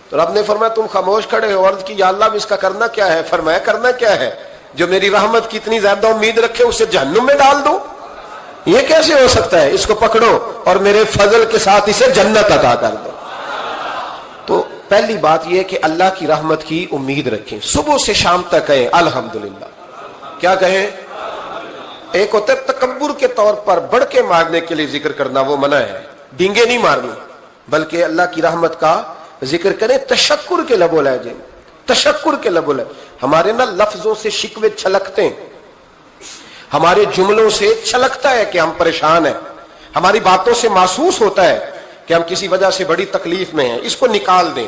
تو رب نے فرمایا تم خاموش کھڑے ہو. عرض کی یا اللہ اس کا کرنا کیا ہے؟ فرمایا کرنا کیا ہے؟ جو میری رحمت کی اتنی زیادہ امید رکھے اسے جہنم میں ڈال دو؟ یہ کیسے ہو سکتا ہے؟ اس کو پکڑو اور میرے فضل کے ساتھ اسے جنت عطا کر دو. تو پہلی بات یہ کہ اللہ کی رحمت کی امید رکھیں. صبح سے شام تک کہیں الحمدللہ. کیا کہیں؟ ایک ہوتا ہے تکبر کے طور پر بڑھ کے مارنے کے لیے ذکر کرنا، وہ منع ہے. ڈینگے نہیں مارنی بلکہ اللہ کی رحمت کا ذکر کریں تشکر کے لب و لہجے، تشکر کے لب و لہجے. ہمارے نا لفظوں سے شکوے چھلکتے ہیں، ہمارے جملوں سے چھلکتا ہے کہ ہم پریشان ہیں، ہماری باتوں سے محسوس ہوتا ہے کہ ہم کسی وجہ سے بڑی تکلیف میں ہیں. اس کو نکال دیں.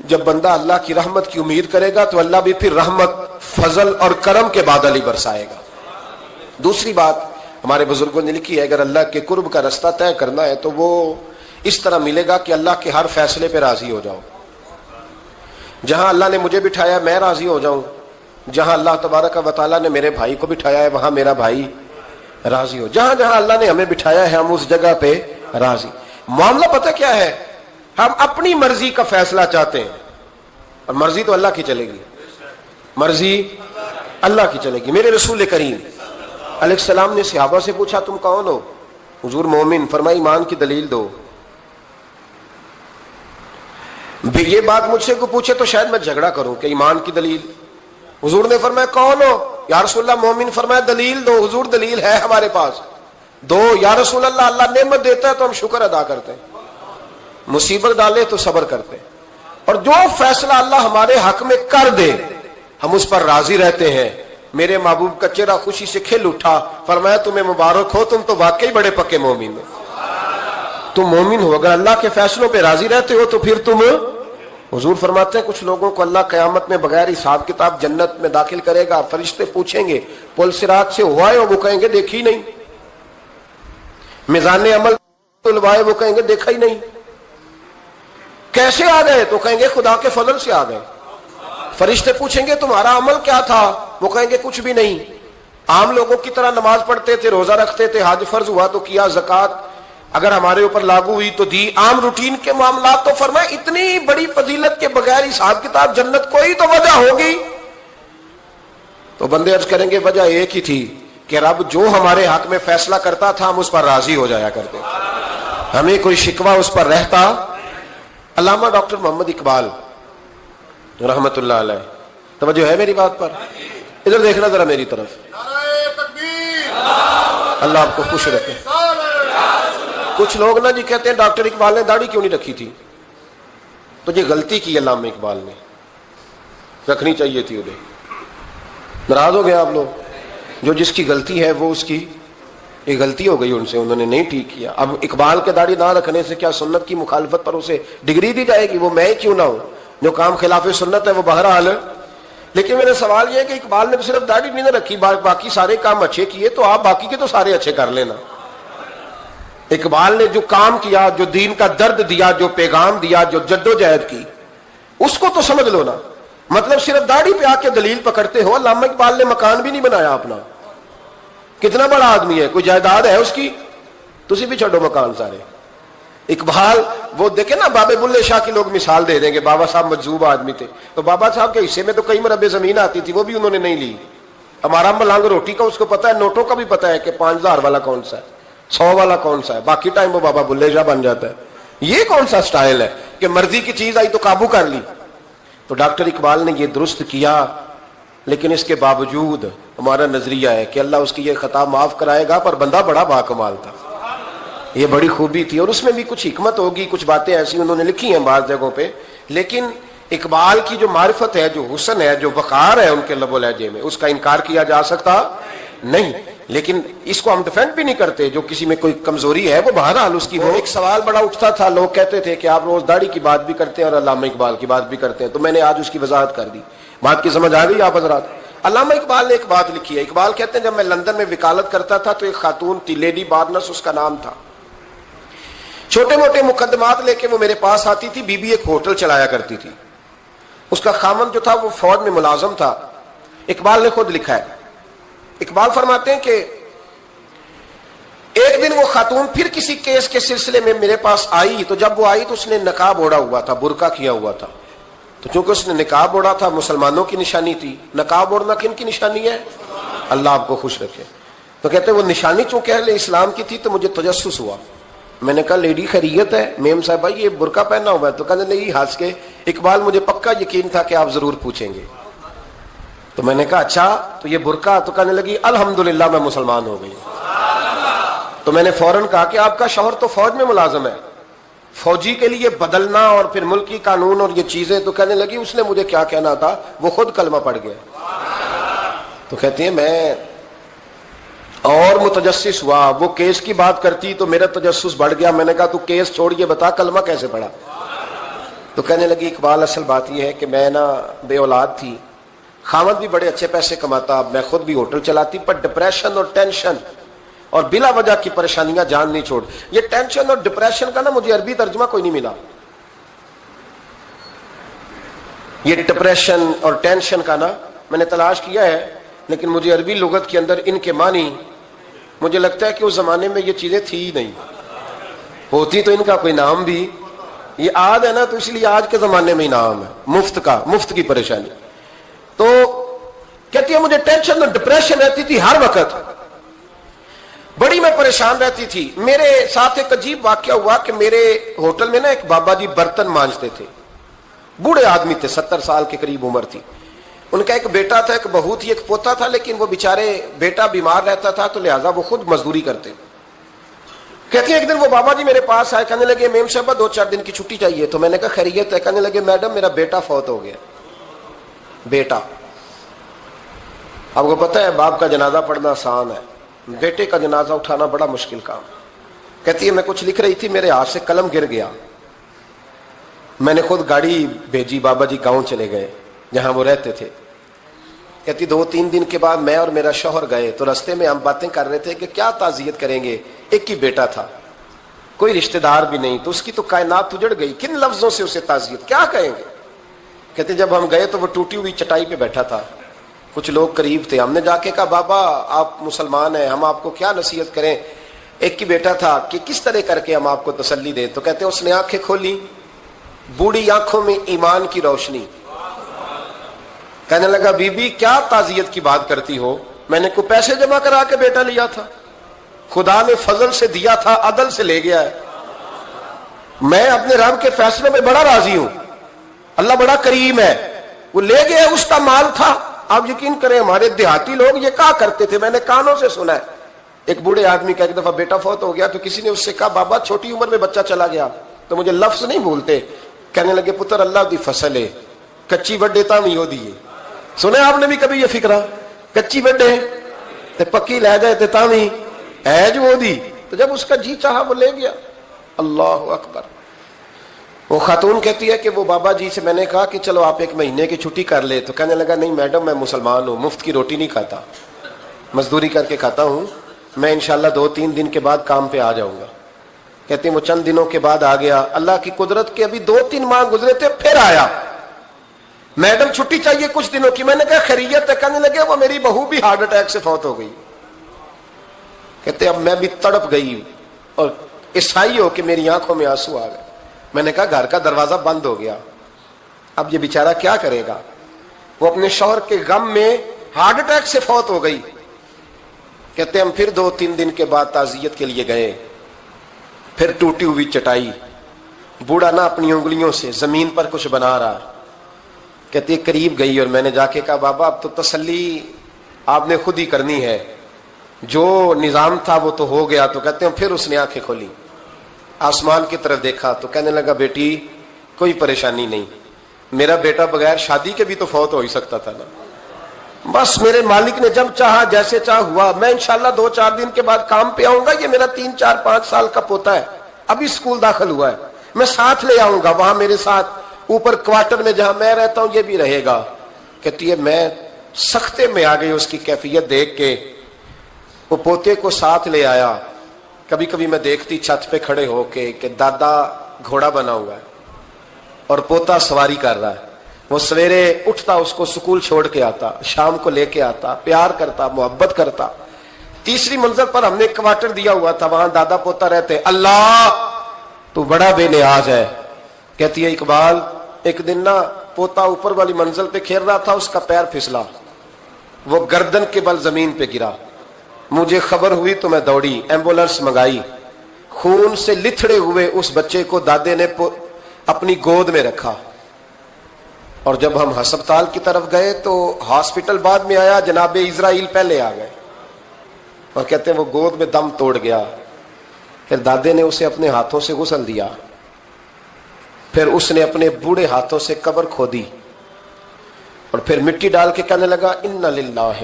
جب بندہ اللہ کی رحمت کی امید کرے گا تو اللہ بھی پھر رحمت، فضل اور کرم کے بادل ہی برسائے گا. دوسری بات ہمارے بزرگوں نے لکھی ہے اگر اللہ کے قرب کا رستہ طے کرنا ہے تو وہ اس طرح ملے گا کہ اللہ کے ہر فیصلے پہ راضی ہو جاؤ. جہاں اللہ نے مجھے بٹھایا میں راضی ہو جاؤں، جہاں اللہ تبارک و تعالیٰ نے میرے بھائی کو بٹھایا ہے وہاں میرا بھائی راضی ہو. جہاں جہاں اللہ نے ہمیں بٹھایا ہے ہم اس جگہ پہ راضی. معاملہ پتہ کیا ہے؟ ہم اپنی مرضی کا فیصلہ چاہتے ہیں اور مرضی تو اللہ کی چلے گی، مرضی اللہ کی چلے گی. میرے رسول کریم علیہ السلام نے صحابہ سے پوچھا تم کون ہو؟ حضور مومن. فرمائی ایمان کی دلیل دو. یہ بات مجھ سے کو پوچھے تو شاید میں جھگڑا کروں کہ ایمان کی دلیل. حضور نے فرمایا کون ہو؟ یا رسول اللہ مومن. فرمایا دلیل دو. حضور دلیل ہے ہمارے پاس. دو. یا رسول اللہ اللہ نعمت دیتا ہے تو ہم شکر ادا کرتے ہیں، مصیبت ڈالے تو صبر کرتے ہیں، اور جو فیصلہ اللہ ہمارے حق میں کر دے ہم اس پر راضی رہتے ہیں. میرے محبوب کا چہرہ خوشی سے کھل اٹھا. فرمایا تمہیں مبارک ہو، تم تو واقعی بڑے پکے مومن ہو. تم مومن ہو، اگر اللہ کے فیصلوں پہ راضی رہتے ہو تو پھر تم حضور فرماتے ہیں کچھ لوگوں کو اللہ قیامت میں بغیر حساب کتاب جنت میں داخل کرے گا. فرشتے پوچھیں گے پل صراط سے ہوا ہے؟ وہ کہیں گے دیکھی نہیں. میزان عمل تلوائے؟ وہ کہیں گے دیکھا ہی نہیں. کیسے آ گئے؟ تو کہیں گے خدا کے فضل سے آ گئے. فرشتے پوچھیں گے تمہارا عمل کیا تھا؟ وہ کہیں گے کچھ بھی نہیں. عام لوگوں کی طرح نماز پڑھتے تھے، روزہ رکھتے تھے، حج فرض ہوا تو کیا، زکوٰۃ اگر ہمارے اوپر لاگو ہوئی تو دی، عام روٹین کے معاملات. تو فرمایا اتنی بڑی فضیلت کے بغیر حساب کتاب جنت، کوئی تو وجہ ہوگی. تو بندے عرض کریں گے وجہ ایک ہی تھی کہ رب جو ہمارے حق میں فیصلہ کرتا تھا ہم اس پر راضی ہو جایا کرتے، ہمیں کوئی شکوہ اس پر رہتا. علامہ ڈاکٹر محمد اقبال رحمت اللہ علیہ، توجہ ہے میری بات پر؟ ادھر دیکھنا ذرا میری طرف. اللہ آپ کو خوش رکھے. کچھ لوگ نا جی کہتے ہیں ڈاکٹر اقبال نے داڑھی کیوں نہیں رکھی تھی؟ تو یہ غلطی کی علامہ اقبال نے، رکھنی چاہیے تھی انہیں. ناراض ہو گئے آپ لوگ؟ جو جس کی غلطی ہے وہ اس کی یہ غلطی ہو گئی ان سے، انہوں نے نہیں ٹھیک کیا. اب اقبال کے داڑھی نہ رکھنے سے کیا سنت کی مخالفت پر اسے ڈگری دی جائے گی؟ وہ میں کیوں نہ ہوں، جو کام خلاف سنت ہے وہ بہرحال. لیکن میرا سوال یہ ہے کہ اقبال نے صرف داڑھی نہیں رکھی، باقی سارے کام اچھے کیے، تو آپ باقی کے تو سارے اچھے کر لینا. اقبال نے جو کام کیا، جو دین کا درد دیا، جو پیغام دیا، جو جدوجہد کی، اس کو تو سمجھ لو نا. مطلب صرف داڑھی پہ آ کے دلیل پکڑتے ہو. علامہ اقبال نے مکان بھی نہیں بنایا اپنا، کتنا بڑا آدمی ہے، کوئی جائیداد ہے اس کی؟ تسی بھی چھوڑو مکان سارے. اقبال وہ دیکھیں نا، بابے بلے شاہ کی لوگ مثال دے دیں گے، بابا صاحب مجذوب آدمی تھے، تو بابا صاحب کے حصے میں تو کئی مربع زمین آتی تھی، وہ بھی انہوں نے نہیں لی. ہمارا ملنگ روٹی کا اس کو پتا ہے، نوٹوں کا بھی پتا ہے کہ 5000 والا کون سا ہے، 100 والا کون سا ہے، باقی ٹائم وہ بابا بلے شاہ بن جاتا ہے. یہ کون سا سٹائل ہے کہ مرضی کی چیز آئی تو قابو کر لی؟ تو ڈاکٹر اقبال نے یہ درست کیا، لیکن اس کے باوجود ہمارا نظریہ ہے کہ اللہ اس کی یہ خطا معاف کرائے گا، پر بندہ بڑا باکمال تھا. یہ بڑی خوبی تھی، اور اس میں بھی کچھ حکمت ہوگی، کچھ باتیں ایسی انہوں نے لکھی ہیں بعض جگہوں پہ. لیکن اقبال کی جو معرفت ہے، جو حسن ہے، جو وقار ہے ان کے لب و لہجے میں، اس کا انکار کیا جا سکتا نہیں. لیکن اس کو ہم ڈیفینڈ بھی نہیں کرتے، جو کسی میں کوئی کمزوری ہے وہ بہرحال اس کی ہو. ایک سوال بڑا اٹھتا تھا، لوگ کہتے تھے کہ آپ روز داڑھی کی بات بھی کرتے ہیں اور علامہ اقبال کی بات بھی کرتے ہیں، تو میں نے آج اس کی وضاحت کر دی. بات کی سمجھ آ گئی آپ حضرات؟ علامہ اقبال نے ایک بات لکھی ہے. اقبال کہتے ہیں جب میں لندن میں وکالت کرتا تھا تو ایک خاتون تھی، لیڈی بارنس اس کا نام تھا. چھوٹے موٹے مقدمات لے کے وہ میرے پاس آتی تھی. بی بی ایک ہوٹل چلایا کرتی تھی، اس کا خاوند جو تھا وہ فوج میں ملازم تھا. اقبال نے خود لکھا ہے، اقبال فرماتے ہیں کہ ایک دن وہ خاتون پھر کسی کیس کے سلسلے میں میرے پاس آئی، تو جب وہ آئی تو اس نے نقاب اوڑھا ہوا تھا، برقع کیا ہوا تھا. تو چونکہ اس نے نقاب اوڑھا تھا، مسلمانوں کی نشانی تھی. نقاب اوڑھنا کن کی نشانی ہے؟ اللہ آپ کو خوش رکھے. تو کہتے ہیں وہ نشانی چونکہ اہل اسلام کی تھی تو مجھے تجسس ہوا. میں نے کہا لیڈی خیریت ہے؟ میم صاحبہ یہ برقع پہنا ہوا ہے. تو کہنے لگی ہنس کے، اقبال مجھے پکا یقین تھا کہ آپ ضرور پوچھیں گے. تو میں نے کہا اچھا تو یہ برقع؟ تو کہنے لگی الحمدللہ میں مسلمان ہو گئی. تو میں نے فوراً کہا کہ آپ کا شوہر تو فوج میں ملازم ہے، فوجی کے لیے بدلنا اور پھر ملکی قانون اور یہ چیزیں. تو کہنے لگی اس نے مجھے کیا کہنا تھا، وہ خود کلمہ پڑھ گیا. تو کہتی ہیں میں اور متجسس ہوا، وہ کیس کی بات کرتی تو میرا تجسس بڑھ گیا. میں نے کہا تو کیس چھوڑ یہ بتا کلمہ کیسے پڑھا؟ تو کہنے لگی اقبال اصل بات یہ ہے کہ میں نا بے اولاد تھی، خاوند بھی بڑے اچھے پیسے کماتا، میں خود بھی ہوٹل چلاتی، پر ڈپریشن اور ٹینشن اور بلا وجہ کی پریشانیاں جان نہیں چھوڑ. یہ ٹینشن اور ڈپریشن کا نا مجھے عربی ترجمہ کوئی نہیں ملا. یہ ڈپریشن اور ٹینشن کا نا میں نے تلاش کیا ہے، لیکن مجھے عربی لغت کے اندر ان کے معنی مجھے لگتا ہے کہ اس زمانے میں یہ چیزیں تھی ہی نہیں. ہوتی تو ان کا کوئی نام بھی، یہ آج ہے نا تو اس لیے آج کے زمانے میں ہی نام ہے مفت کا، مفت کی پریشانی. تو کہتی ہے مجھے ٹینشن اور ڈپریشن رہتی تھی ہر وقت، بڑی میں پریشان رہتی تھی. میرے ساتھ ایک عجیب واقعہ ہوا کہ میرے ہوٹل میں نا ایک بابا جی برتن مانجتے تھے، بوڑھے آدمی تھے، 70 سال کے قریب عمر تھی. ان کا ایک بیٹا تھا، ایک بہو تھی، ایک پوتا تھا، لیکن وہ بیچارے بیٹا بیمار رہتا تھا تو لہٰذا وہ خود مزدوری کرتے. کہتی ہیں ایک دن وہ بابا جی میرے پاس آئے، کہنے لگے میم صاحبہ 2-4 دن کی چھٹی چاہیے. تو میں نے کہا خیریت ہے؟ کہنے لگے میڈم میرا بیٹا فوت ہو گیا. بیٹا، آپ کو پتہ ہے باپ کا جنازہ پڑھنا آسان ہے، بیٹے کا جنازہ اٹھانا بڑا مشکل کام. کہتی ہے میں کچھ لکھ رہی تھی، میرے ہاتھ سے قلم گر گیا، میں نے خود گاڑی بھیجی, بابا جی گاؤں چلے گئے جہاں وہ رہتے تھے. کہتی 2-3 دن کے بعد میں اور میرا شوہر گئے تو رستے میں ہم باتیں کر رہے تھے کہ کیا تعزیت کریں گے, ایک ہی بیٹا تھا, کوئی رشتہ دار بھی نہیں, تو اس کی تو کائنات اجڑ گئی, کن لفظوں سے اسے تعزیت کیا کہیں گے. کہتے جب ہم گئے تو وہ ٹوٹی ہوئی چٹائی پہ بیٹھا تھا, کچھ لوگ قریب تھے, ہم نے جا کے کہا بابا آپ مسلمان ہیں, ہم آپ کو کیا نصیحت کریں, ایک ہی بیٹا تھا, کہ کس طرح کر کے ہم آپ کو تسلی دیں. تو کہتے اس نے آنکھیں کھولی, بوڑھی آنکھوں میں ایمان کی روشنی, کہنے لگا بی بی کیا تعزیت کی بات کرتی ہو, میں نے کوئی پیسے جمع کرا کے بیٹا لیا تھا, خدا نے فضل سے دیا تھا, عدل سے لے گیا ہے, میں اپنے رب کے فیصلے میں بڑا راضی ہوں, اللہ بڑا کریم ہے, وہ لے گیا, اس کا مال تھا. آپ یقین کریں ہمارے دیہاتی لوگ یہ کہا کرتے تھے, میں نے کانوں سے سنا ہے, ایک بوڑھے آدمی کا ایک دفعہ بیٹا فوت ہو گیا تو کسی نے اس سے کہا بابا چھوٹی عمر میں بچہ چلا گیا, تو مجھے لفظ نہیں بھولتے, کہنے لگے پتر اللہ دی فصل ہے, کچی وڈے تا نہیں ہو دیے. سنے آپ نے بھی کبھی یہ فکرہ, کچی وڈے تے پکی لے جائے تے تاوی ہے جو ہو دی. تو جب اس کا جی چاہا وہ لے گیا. اللہ اکبر. وہ خاتون کہتی ہے کہ وہ بابا جی سے میں نے کہا کہ چلو آپ 1 مہینے کی چھٹی کر لے, تو کہنے لگا نہیں میڈم میں مسلمان ہوں, مفت کی روٹی نہیں کھاتا, مزدوری کر کے کھاتا ہوں, میں انشاءاللہ 2-3 دن کے بعد کام پہ آ جاؤں گا. کہتے ہیں وہ چند دنوں کے بعد آ گیا, اللہ کی قدرت کے ابھی 2-3 ماہ گزرے تھے پھر آیا, میڈم چھٹی چاہیے کچھ دنوں کی, میں نے کہا خیریت ہے, کہنے لگے وہ میری بہو بھی ہارٹ اٹیک سے فوت ہو گئی. کہتے اب میں بھی تڑپ گئی اور عیسائی ہو کہ میری آنکھوں میں آنسو آ گئے. میں نے کہا گھر کا دروازہ بند ہو گیا, اب یہ بیچارہ کیا کرے گا. وہ اپنے شوہر کے غم میں ہارٹ اٹیک سے فوت ہو گئی. کہتے ہم پھر 2-3 دن کے بعد تعزیت کے لیے گئے, پھر ٹوٹی ہوئی چٹائی, بوڑھا نہ اپنی انگلیوں سے زمین پر کچھ بنا رہا. کہتے قریب گئی اور میں نے جا کے کہا بابا اب تو تسلی آپ نے خود ہی کرنی ہے, جو نظام تھا وہ تو ہو گیا. تو کہتے ہیں پھر اس نے آنکھیں کھولی, آسمان کی طرف دیکھا تو کہنے لگا بیٹی کوئی پریشانی نہیں, میرا بیٹا بغیر شادی کے بھی تو فوت ہو ہی سکتا تھا نا, بس میرے مالک نے جب چاہا جیسے چاہ ہوا. میں انشاءاللہ 2-4 دن کے بعد کام پہ آؤں گا, یہ میرا 3-4-5 سال کا پوتا ہے, ابھی اسکول داخل ہوا ہے, میں ساتھ لے آؤں گا, وہاں میرے ساتھ اوپر کوارٹر میں جہاں میں رہتا ہوں یہ بھی رہے گا. کہتی ہے میں سختے میں آ گئی اس کی کیفیت دیکھ کے, وہ پوتے کو ساتھ لے آیا. کبھی کبھی میں دیکھتی چھت پہ کھڑے ہو کے کہ دادا گھوڑا بنا ہوا ہے اور پوتا سواری کر رہا ہے. وہ سویرے اٹھتا اس کو سکول چھوڑ کے آتا, شام کو لے کے آتا, پیار کرتا, محبت کرتا. 3ری منزل پر ہم نے کوارٹر دیا ہوا تھا, وہاں دادا پوتا رہتے. اللہ تو بڑا بے نیاز ہے. کہتی ہے اقبال ایک دن نا پوتا اوپر والی منزل پہ کھیل رہا تھا, اس کا پیر پھسلا, وہ گردن کے بل زمین پہ گرا. مجھے خبر ہوئی تو میں دوڑی, ایمبولینس منگائی. خون سے لتھڑے ہوئے اس بچے کو دادے نے اپنی گود میں رکھا. اور جب ہم ہسپتال کی طرف گئے تو ہاسپٹل بعد میں آیا, جناب اسرائیل پہلے آ گئے اور کہتے ہیں وہ گود میں دم توڑ گیا. پھر دادے نے اسے اپنے ہاتھوں سے غسل دیا, پھر اس نے اپنے بوڑھے ہاتھوں سے قبر کھودی اور پھر مٹی ڈال کے کہنے لگا انا للہ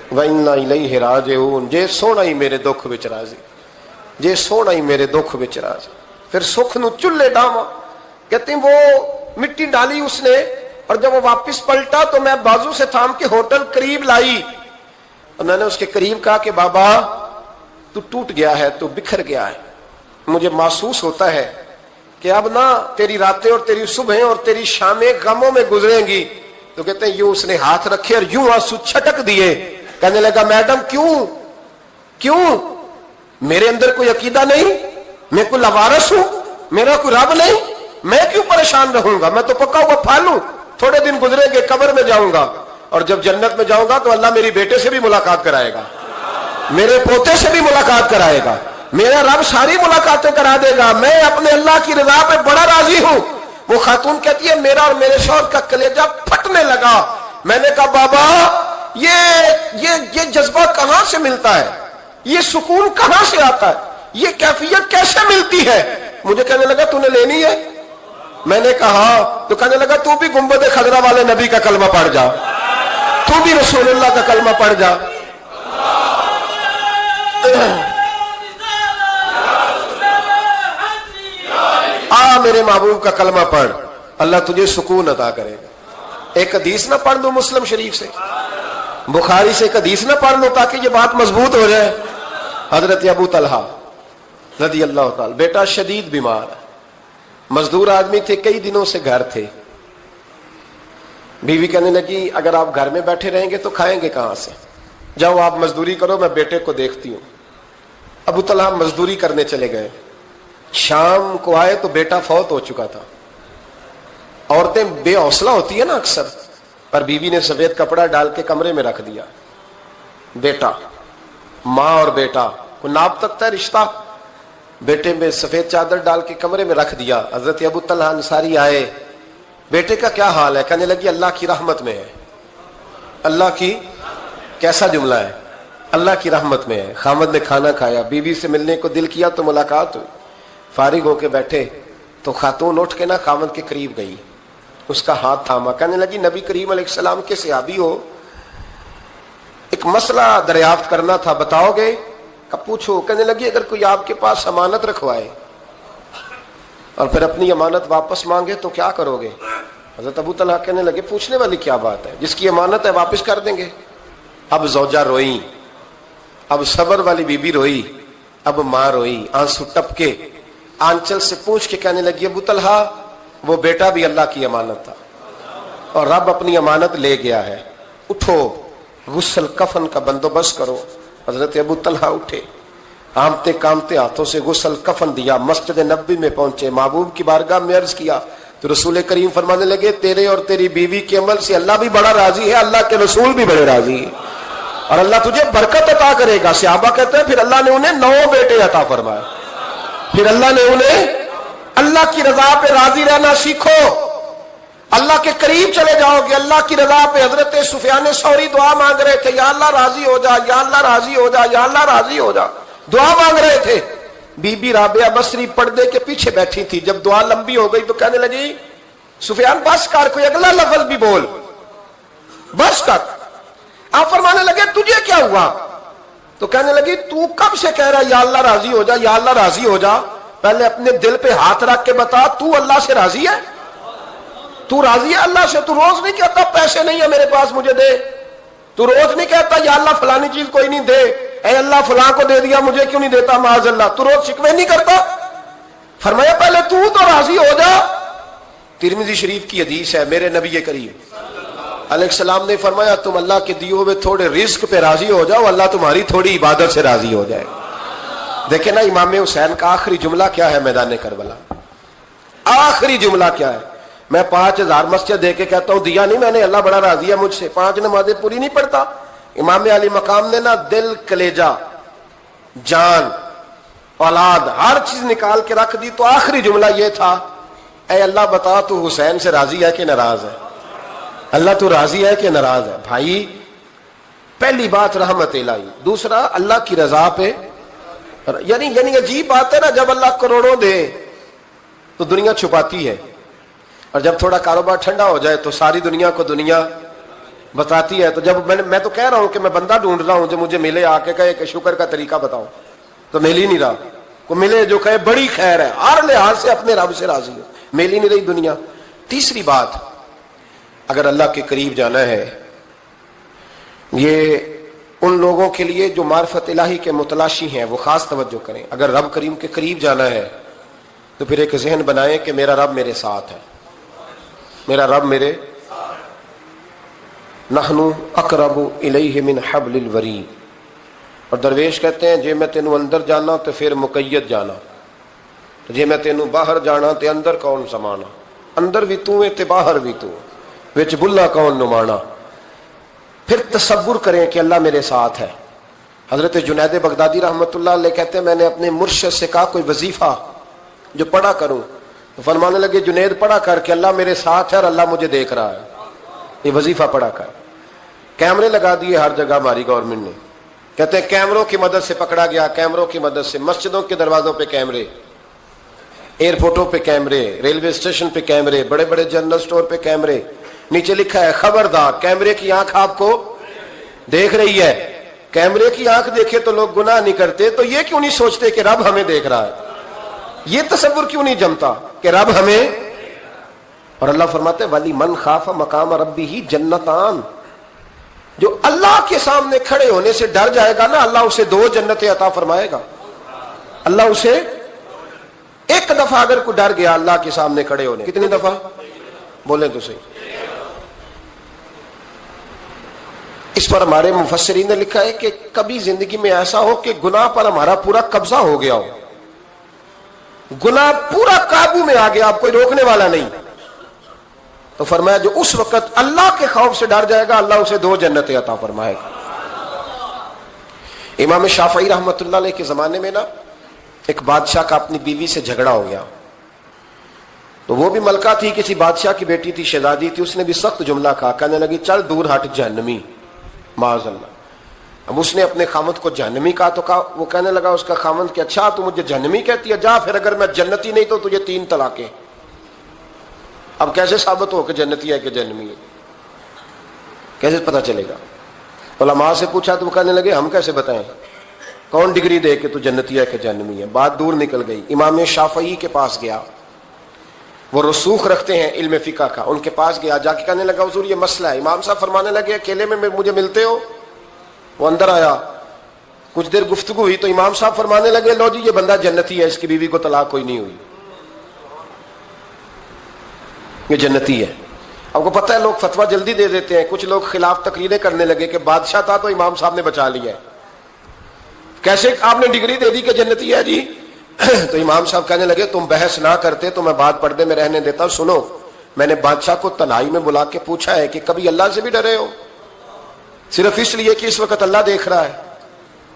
وَإِنَّا إِلَيْهِ رَاجِعُونَ, جے سونا ہی میرے دکھ وچ راضی, جے سونا ہی میرے دکھ وچ راضی. پھر سکھ نو چلے ڈاواں. کہتے ہیں وہ مٹی ڈالی اس نے, اور جب وہ واپس پلٹا تو میں بازو سے تھام کے ہوٹل قریب لائی اور میں نے اس کے قریب کہا کہ بابا تو ٹوٹ گیا ہے, تو بکھر گیا ہے, مجھے محسوس ہوتا ہے کہ اب نہ تیری راتیں اور تیری صبحیں اور تیری شامیں غموں میں گزریں گی. تو کہتے ہیں یوں اس نے ہاتھ رکھے اور یوں آنسو چھٹک دیے. کہنے لگا میڈم کیوں میرے اندر کوئی عقیدہ نہیں, میں کوئی لوارث ہوں, میرا کوئی رب نہیں, میں کیوں پریشان رہوں گا, میں تو پکا ہوا پھل ہوں. تھوڑے دن گزریں گے قبر میں جاؤں گا, اور جب جنت میں جاؤں گا تو اللہ میری بیٹے سے بھی ملاقات کرائے گا, میرے پوتے سے بھی ملاقات کرائے گا, میرا رب ساری ملاقاتیں کرا دے گا. میں اپنے اللہ کی رضا پہ بڑا راضی ہوں. وہ خاتون کہتی ہے میرا اور میرے شوہر کا کلیجہ پھٹنے لگا. میں نے کہا بابا یہ جذبہ کہاں سے ملتا ہے, یہ سکون کہاں سے آتا ہے, یہ کیفیت کیسے ملتی ہے. مجھے کہنے لگا تو نے لینی ہے. میں نے کہا, تو کہنے لگا تو بھی گنبد خضرا والے نبی کا کلمہ پڑھ جا, تو بھی رسول اللہ کا کلمہ پڑھ جا. میرے محبوب کا کلمہ پڑھ، اللہ تجھے سکون عطا کرے گا۔ ایک حدیث نہ پڑھ لو مسلم شریف سے، بخاری سے ایک حدیث نہ پڑھ لو تاکہ یہ بات مضبوط ہو جائے۔ حضرت ابو طلحہ رضی اللہ تعالی، بیٹا شدید بیمار ہے، مزدور آدمی تھے، کئی دنوں سے گھر تھے۔ بیوی کہنے لگی اگر آپ گھر میں بیٹھے رہیں گے تو کھائیں گے کہاں سے، جاؤ آپ مزدوری کرو، میں بیٹے کو دیکھتی ہوں۔ ابو طلحہ مزدوری کرنے چلے گئے، شام کو آئے تو بیٹا فوت ہو چکا تھا۔ عورتیں بے حوصلہ ہوتی ہے نا اکثر، پر بیوی نے سفید کپڑا ڈال کے کمرے میں رکھ دیا۔ بیٹا، ماں اور بیٹا کو ناپ تکتا ہے رشتہ، بیٹے میں سفید چادر ڈال کے کمرے میں رکھ دیا۔ حضرت ابو طلحہ انصاری آئے، بیٹے کا کیا حال ہے؟ کہنے لگی اللہ کی رحمت میں ہے۔ اللہ کی، کیسا جملہ ہے؟ اللہ کی رحمت میں ہے۔ خامد نے کھانا کھایا، بیوی سے ملنے کو دل کیا تو ملاقات ہوئی، فارغ ہو کے بیٹھے تو خاتون اٹھ کے نا خامد کے قریب گئی، اس کا ہاتھ تھاما، کہنے لگی نبی کریم علیہ السلام کے صحابی ہو، ایک مسئلہ دریافت کرنا تھا، بتاؤ گے؟ کب پوچھو؟ کہنے لگی اگر کوئی آپ کے پاس امانت رکھوائے اور پھر اپنی امانت واپس مانگے تو کیا کرو گے؟ حضرت ابو طلحہ کہنے لگے پوچھنے والی کیا بات ہے، جس کی امانت ہے واپس کر دیں گے۔ اب زوجہ روئی، اب صبر والی بی بی روئی، اب ماں روئی، آنسو ٹپکے، آنچل سے پوچھ کے کہنے لگی ابو طلحہ وہ بیٹا بھی اللہ کی امانت تھا اور رب اپنی امانت لے گیا ہے، اٹھو غسل کفن کا بندوبست کرو۔ حضرت ابو طلحہ اٹھے، کامتے کامتے ہاتھوں سے غسل کفن دیا، مسجد نبوی میں پہنچے، محبوب کی بارگاہ میں عرض کیا تو رسول کریم فرمانے لگے تیرے اور تیری بیوی کے عمل سے اللہ بھی بڑا راضی ہے، اللہ کے رسول بھی بڑے راضی ہے اور اللہ تجھے برکت عطا کرے گا۔ صحابہ کہتے ہیں پھر اللہ نے انہیں 9 بیٹے عطا فرمائے، پھر اللہ نے انہیں، اللہ کی رضا پہ راضی رہنا سیکھو، اللہ کے قریب چلے جاؤ گے اللہ کی رضا پہ۔ حضرت سفیان ثوری دعا مانگ رہے تھے، یا اللہ راضی ہو جا، یا اللہ راضی ہو جا، یا اللہ راضی ہو جا، دعا مانگ رہے تھے۔ بی بی رابعہ بصری پردے کے پیچھے بیٹھی تھی، جب دعا لمبی ہو گئی تو کہنے لگی سفیان بس کر، کوئی اگلا لفظ بھی بول، بس کر۔ آپ فرمانے لگے تجھے کیا ہوا؟ تو کہنے لگی تو کب سے کہہ رہا یا اللہ راضی ہو جا، یا اللہ راضی ہو جا، پہلے اپنے دل پہ ہاتھ رکھ کے بتا تو اللہ سے راضی ہے؟ تو راضی ہے اللہ سے؟ تو روز نہیں کہتا پیسے نہیں ہے میرے پاس مجھے دے، تو روز نہیں کہتا یا اللہ فلانی چیز کوئی نہیں دے، اے اللہ فلاں کو دے دیا مجھے کیوں نہیں دیتا معاذ اللہ، تو روز شکوے نہیں کرتا؟ فرمایا پہلے تو راضی ہو جا۔ ترمذی شریف کی حدیث ہے، میرے نبی کریم علیہ السلام نے فرمایا تم اللہ کے دیے ہوئے تھوڑے رزق پہ راضی ہو جاؤ، اللہ تمہاری تھوڑی عبادت سے راضی ہو جائے۔ دیکھیں نا امام حسین کا آخری جملہ کیا ہے میدان کربلا، آخری جملہ کیا ہے؟ میں 5000 مسجد دے کے کہتا ہوں دیا نہیں میں نے، اللہ بڑا راضی ہے مجھ سے، 5 نمازیں پوری نہیں پڑھتا۔ امام علی مقام نے نا دل، کلیجہ، جان، اولاد، ہر چیز نکال کے رکھ دی، تو آخری جملہ یہ تھا اے اللہ بتا تو حسین سے راضی ہے کہ ناراض ہے؟ اللہ تو راضی ہے کہ ناراض ہے؟ بھائی پہلی بات رحمت الہی، دوسرا اللہ کی رضا پہ، یعنی عجیب بات ہے نا، جب اللہ کروڑوں دے تو دنیا چھپاتی ہے، اور جب تھوڑا کاروبار ٹھنڈا ہو جائے تو ساری دنیا کو دنیا بتاتی ہے۔ تو جب میں تو کہہ رہا ہوں کہ میں بندہ ڈھونڈ رہا ہوں جو مجھے ملے، آ کے کہے کہ شکر کا طریقہ بتاؤ، تو مل ہی نہیں رہا، کو ملے جو کہے بڑی خیر ہے، ہر لحاظ سے اپنے رب سے راضی ہو، مل ہی نہیں رہی دنیا۔ تیسری بات، اگر اللہ کے قریب جانا ہے، یہ ان لوگوں کے لیے جو معرفت الہی کے متلاشی ہیں وہ خاص توجہ کریں۔ اگر رب کریم کے قریب جانا ہے تو پھر ایک ذہن بنائیں کہ میرا رب میرے ساتھ ہے، میرا رب میرے، نحن اقرب الیہ من حبل الورید۔ اور درویش کہتے ہیں جے میں تینوں اندر جانا تو پھر مقید جانا، جے میں تینوں باہر جانا تے اندر کون سمانا، اندر بھی تو ہے تے باہر بھی تو، وچ بلا کون نمانا۔ پھر تصور کریں کہ اللہ میرے ساتھ ہے۔ حضرت جنید بغدادی رحمۃ اللہ علیہ کہتے ہیں میں نے اپنے مرشد سے کہا کوئی وظیفہ جو پڑھا کروں، تو فرمانے لگے جنید پڑھا کر کہ اللہ میرے ساتھ ہے اور اللہ مجھے دیکھ رہا ہے، یہ وظیفہ پڑھا کر۔ کیمرے لگا دیے ہر جگہ ہماری گورنمنٹ نے، کہتے ہیں کیمروں کی مدد سے پکڑا گیا، کیمروں کی مدد سے، مسجدوں کے دروازوں پہ کیمرے، ایئرپورٹوں پہ کیمرے، ریلوے اسٹیشن پہ کیمرے، بڑے بڑے جنرل سٹور پہ کیمرے، نیچے لکھا ہے خبردار کیمرے کی آنکھ آپ کو دیکھ رہی ہے۔ کیمرے کی آنکھ دیکھے تو لوگ گناہ نہیں کرتے، تو یہ کیوں نہیں سوچتے کہ رب ہمیں دیکھ رہا ہے؟ یہ تصور کیوں نہیں جمتا کہ رب ہمیں، اور اللہ فرماتے ہیں ولی من خاف مقام ربہ جنتان، جو اللہ کے سامنے کھڑے ہونے سے ڈر جائے گا نا، اللہ اسے 2 جنتیں عطا فرمائے گا. اللہ اسے ایک دفعہ اگر کوئی ڈر گیا اللہ کے سامنے کھڑے ہونے، کتنی دفعہ بولیں تو صحیح. اس پر ہمارے مفسرین نے لکھا ہے کہ کبھی زندگی میں ایسا ہو کہ گناہ پر ہمارا پورا قبضہ ہو گیا ہو، گناہ پورا قابو میں آ گیا، اب کوئی روکنے والا نہیں، تو فرمایا جو اس وقت اللہ کے خوف سے ڈر جائے گا اللہ اسے 2 جنتیں عطا فرمائے گا. امام شافعی رحمۃ اللہ علیہ کے زمانے میں نا ایک بادشاہ کا اپنی بیوی سے جھگڑا ہو گیا، تو وہ بھی ملکہ تھی، کسی بادشاہ کی بیٹی تھی، شہزادی تھی، اس نے بھی سخت جملہ کہا، کہنے لگی چل دور ہٹ جہنمی، معاذ اللہ. اب اس نے اپنے خامند کو جہنمی کہا تو کہا، وہ کہنے لگا اس کا خامند کہ اچھا تو مجھے جہنمی کہتی ہے، جا پھر اگر میں جنتی نہیں تو تجھے 3 طلاقیں. اب کیسے ثابت ہو کہ جنتی ہے کہ جہنمی ہے، کیسے پتہ چلے گا؟ علماء سے پوچھا تو وہ کہنے لگے ہم کیسے بتائیں، کون ڈگری دے کہ تو جنتی ہے کہ جہنمی ہے. بات دور نکل گئی. امام شافعی کے پاس گیا، وہ رسوخ رکھتے ہیں علم فقہ کا، ان کے پاس گیا، جا کے کہنے لگا حضور یہ مسئلہ ہے. امام صاحب فرمانے لگے اکیلے میں مجھے ملتے ہو؟ وہ اندر آیا، کچھ دیر گفتگو ہوئی تو امام صاحب فرمانے لگے لو جی یہ بندہ جنتی ہے، اس کی بیوی کو طلاق کوئی نہیں ہوئی، یہ جنتی ہے. آپ کو پتہ ہے لوگ فتویٰ جلدی دے دیتے ہیں، کچھ لوگ خلاف تقریریں کرنے لگے کہ بادشاہ تھا تو امام صاحب نے بچا لیا ہے، کیسے آپ نے ڈگری دے دی کہ جنتی ہے جی؟ تو امام صاحب کہنے لگے تم بحث نہ کرتے تو میں بات پردے میں رہنے دیتا ہوں. سنو، میں نے بادشاہ کو تنہائی میں بلا کے پوچھا ہے کہ کبھی اللہ سے بھی ڈرے ہو؟ صرف اس لیے کہ اس وقت اللہ دیکھ رہا ہے.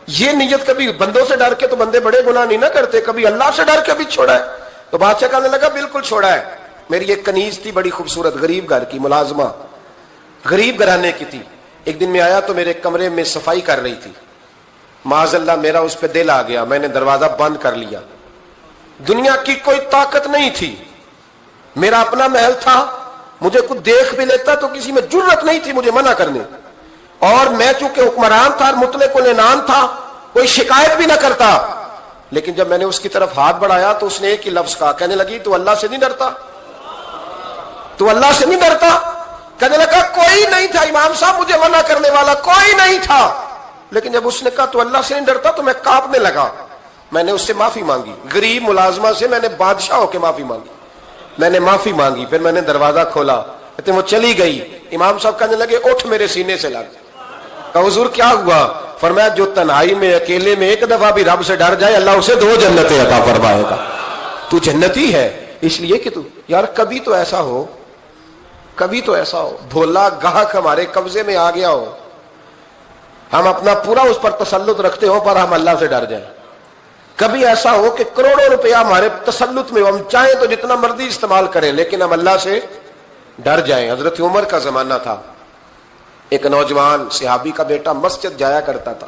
یہ نیت کبھی بندوں سے ڈر کے تو بندے بڑے گناہ نہیں نہ کرتے، کبھی اللہ سے ڈر کے بھی چھوڑا ہے؟ تو بادشاہ کہنے لگا بالکل چھوڑا ہے. میری ایک کنیز تھی بڑی خوبصورت، غریب گھر کی ملازمہ، غریب گھرانے کی تھی. ایک دن میں آیا تو میرے کمرے میں صفائی کر رہی تھی، معاذ اللہ میرا اس پہ دل آ گیا، میں نے دروازہ بند کر لیا. دنیا کی کوئی طاقت نہیں تھی، میرا اپنا محل تھا، مجھے کچھ دیکھ بھی لیتا تو کسی میں جرت نہیں تھی مجھے منع کرنے، اور میں چونکہ حکمران تھا، مطلق العنان تھا، کوئی شکایت بھی نہ کرتا. لیکن جب میں نے اس کی طرف ہاتھ بڑھایا تو اس نے ایک ہی لفظ کہا، کہنے لگی تو اللہ سے نہیں ڈرتا؟ تو اللہ سے نہیں ڈرتا؟ کہنے لگا کوئی نہیں تھا امام صاحب مجھے منع کرنے والا، کوئی نہیں تھا. لیکن جب اس نے کہا تو اللہ سے نہیں ڈرتا تو میں کانپنے لگا. میں نے اس سے معافی مانگی، غریب ملازمہ سے میں نے بادشاہ ہو کے معافی مانگی، میں نے معافی مانگی، پھر میں نے دروازہ کھولا، کہتے وہ چلی گئی. امام صاحب کہنے لگے اٹھ میرے سینے سے لگ. کہا حضور کیا ہوا؟ فرمایا جو تنہائی میں اکیلے میں ایک دفعہ بھی رب سے ڈر جائے اللہ اسے 2 جنتیں عطا فرمائے گا. تو جنتی ہے اس لیے کہ تو یار کبھی تو ایسا ہو، کبھی تو ایسا ہو بھولا گاہک ہمارے قبضے میں آ گیا ہو، ہم اپنا پورا اس پر تسلط رکھتے ہو پر ہم اللہ سے ڈر جائیں. کبھی ایسا ہو کہ کروڑوں روپیہ ہمارے تسلط میں ہو، ہم چاہیں تو جتنا مرضی استعمال کریں لیکن ہم اللہ سے ڈر جائیں. حضرت عمر کا زمانہ تھا، ایک نوجوان صحابی کا بیٹا مسجد جایا کرتا تھا،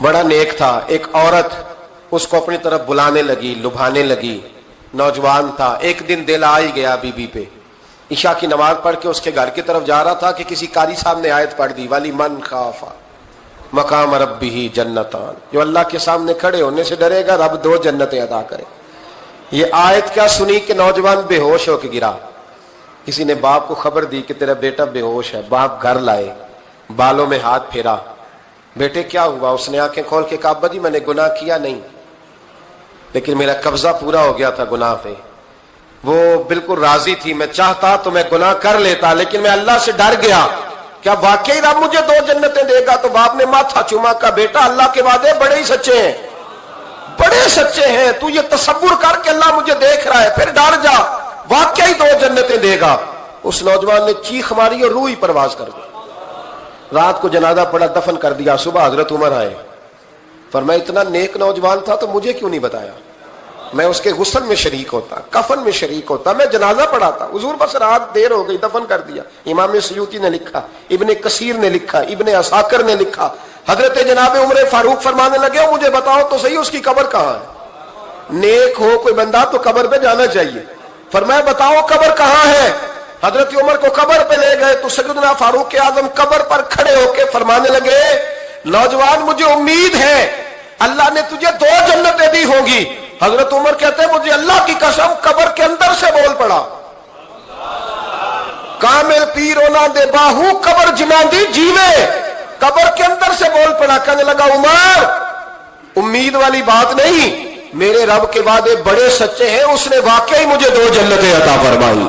بڑا نیک تھا. ایک عورت اس کو اپنی طرف بلانے لگی، لبھانے لگی. نوجوان تھا، ایک دن دل آ ہی گیا بی بی پہ. عشاء کی نماز پڑھ کے اس کے گھر کی طرف جا رہا تھا کہ کسی قاری صاحب نے آیت پڑھ دی ولی من خاف مقام ربہ جنتان، جو اللہ کے سامنے کھڑے ہونے سے ڈرے گا رب 2 جنتیں عطا کرے. یہ آیت کیا سنی کہ نوجوان بے ہوش ہو کے گرا. کسی نے باپ کو خبر دی کہ تیرا بیٹا بے ہوش ہے. باپ گھر لائے، بالوں میں ہاتھ پھیرا، بیٹے کیا ہوا؟ اس نے آنکھیں کھول کے کہا ابا جی میں نے گناہ کیا نہیں، لیکن میرا قبضہ پورا ہو گیا تھا گناہ پہ. وہ بالکل راضی تھی، میں چاہتا تو میں گناہ کر لیتا لیکن میں اللہ سے ڈر گیا. کیا واقعی رب مجھے 2 جنتیں دے گا؟ تو باپ نے ماتھا چوما، کا بیٹا اللہ کے وعدے بڑے ہی سچے ہیں، بڑے سچے ہیں. تو یہ تصور کر کے اللہ مجھے دیکھ رہا ہے، پھر ڈر جا، واقعی 2 جنتیں دے گا. اس نوجوان نے چیخ ماری اور روح ہی پرواز کر دی. رات کو جنازہ پڑا، دفن کر دیا. صبح حضرت عمر آئے، فرمایا اتنا نیک نوجوان تھا تو مجھے کیوں نہیں بتایا؟ میں اس کے غسل میں شریک ہوتا، کفن میں شریک ہوتا، میں جنازہ پڑھاتا. حضور بس رات دیر ہو گئی، دفن کر دیا. امام سیوطی نے لکھا، ابن کثیر نے لکھا، ابن عساکر نے لکھا. حضرت جناب عمر فاروق فرمانے لگے مجھے بتاؤ تو صحیح اس کی قبر کہاں ہے؟ نیک ہو کوئی بندہ تو قبر پہ جانا چاہیے. فرمایا بتاؤ قبر کہاں ہے؟ حضرت عمر کو قبر پہ لے گئے تو سیدنا فاروق اعظم قبر پر کھڑے ہو کے فرمانے لگے نوجوان مجھے امید ہے اللہ نے تجھے 2 جنتیں دی ہوں گی، حضرت عمر کہتے ہیں مجھے اللہ کی قسم قبر کے اندر سے بول پڑا، کامل پیر اونا دے باہو قبر جنا دی جیوے، قبر کے اندر سے بول پڑا، کہنے لگا عمر امید والی بات نہیں، میرے رب کے وعدے بڑے سچے ہیں، اس نے واقعی مجھے 2 جنتیں عطا فرمائی،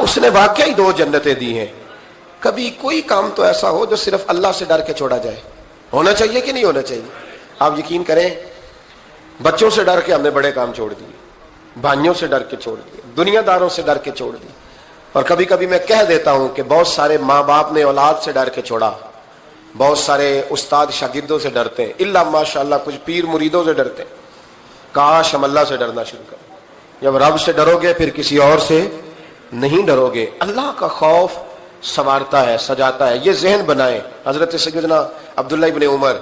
اس نے واقعی 2 جنتیں دی ہیں۔ کبھی کوئی کام تو ایسا ہو جو صرف اللہ سے ڈر کے چھوڑا جائے، ہونا چاہیے کہ نہیں ہونا چاہیے؟ آپ یقین کریں بچوں سے ڈر کے ہم نے بڑے کام چھوڑ دیے، بھائیوں سے ڈر کے چھوڑ دیے، دنیا داروں سے ڈر کے چھوڑ دیے، اور کبھی کبھی میں کہہ دیتا ہوں کہ بہت سارے ماں باپ نے اولاد سے ڈر کے چھوڑا، بہت سارے استاد شاگردوں سے ڈرتے ہیں، الا ماشاءاللہ کچھ پیر مریدوں سے ڈرتے ہیں۔ کاش ہم اللہ سے ڈرنا شروع کریں، جب رب سے ڈرو گے پھر کسی اور سے نہیں ڈرو گے۔ اللہ کا خوف سنوارتا ہے، سجاتا ہے، یہ ذہن بنائیں۔ حضرت سیدنا عبداللہ ابن عمر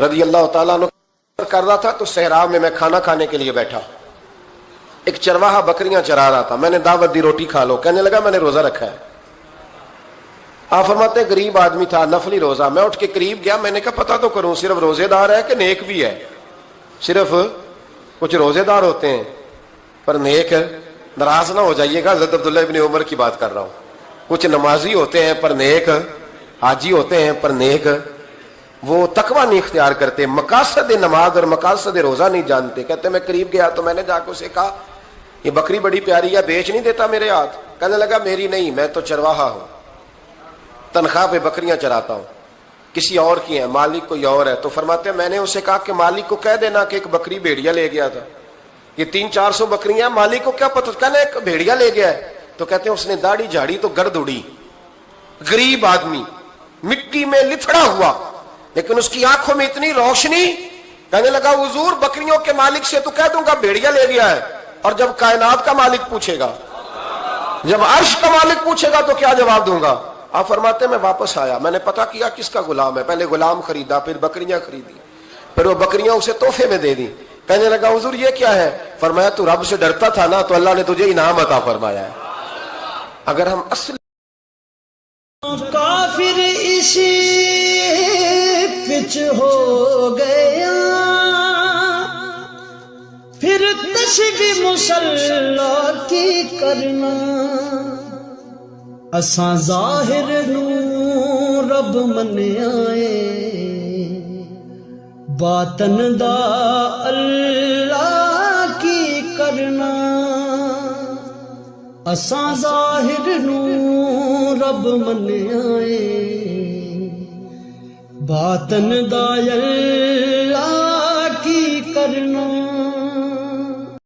رضی اللہ تعالیٰ عنہ کر رہا تھا تو صحرا میں کھانا کھانے کے لیے بیٹھا، ایک چرواہا بکریاں چرا رہا تھا، میں نے دعوت دی روٹی کھا لو، کہنے لگا میں نے روزہ رکھا ہے۔ آپ فرماتے ہیں غریب آدمی تھا، نفلی روزہ، میں اٹھ کے قریب گیا، میں نے کہا پتہ تو کروں صرف روزے دار ہے کہ نیک بھی ہے؟ صرف کچھ روزے دار ہوتے ہیں پر نیک، ناراض نہ ہو جائیے گا، حضرت عبداللہ ابن عمر کی بات کر رہا ہوں، کچھ نمازی ہوتے ہیں پر نیک، حاجی ہوتے ہیں پر نیک، وہ تقوی نہیں اختیار کرتے، مقاصد نماز اور مقاصد روزہ نہیں جانتے۔ کہتے میں قریب گیا تو میں نے جا کے اسے کہا یہ بکری بڑی پیاری ہے، بیچ نہیں دیتا میرے ہاتھ؟ کہنے لگا میری نہیں، میں تو چرواہا ہوں، تنخواہ پہ بکریاں چراتا ہوں، کسی اور کی ہیں، مالک کوئی اور ہے۔ تو فرماتے ہیں میں نے اسے کہا کہ مالک کو کہہ دینا کہ ایک بکری بھیڑیا لے گیا تھا، یہ 300-400 بکریاں، مالک کو کیا پتہ، کہنا ایک بھیڑیا لے گیا ہے۔ تو کہتے ہیں اس نے داڑھی جھاڑی تو گرد اڑی، غریب آدمی مٹی میں لتھڑا ہوا، لیکن اس کی آنکھوں میں اتنی روشنی، کہنے لگا حضور بکریوں کے مالک سے تو کہہ دوں گا بھیڑیا لے گیا ہے، اور جب کائنات کا مالک پوچھے گا، جب عرش کا مالک پوچھے گا تو کیا جواب دوں گا؟ آپ فرماتے ہیں میں واپس آیا، میں نے پتا کیا کس کا غلام ہے، پہلے غلام خریدا، پھر بکریاں خریدی، پھر وہ بکریاں اسے تحفے میں دے دی۔ کہنے لگا حضور یہ کیا ہے؟ فرمایا تو رب سے ڈرتا تھا نا، تو اللہ نے تجھے انعام عطا فرمایا ہے۔ اگر ہم اصل کافر اسی پچ ہو گیا، پھر تشبیہ مسلح کی کرنا، اساں ظاہر نو رب منیائے، باطن دا اللہ کی کرنا، اساں ظاہر نو رب منیائے، باطن دا اللہ کی کرنا۔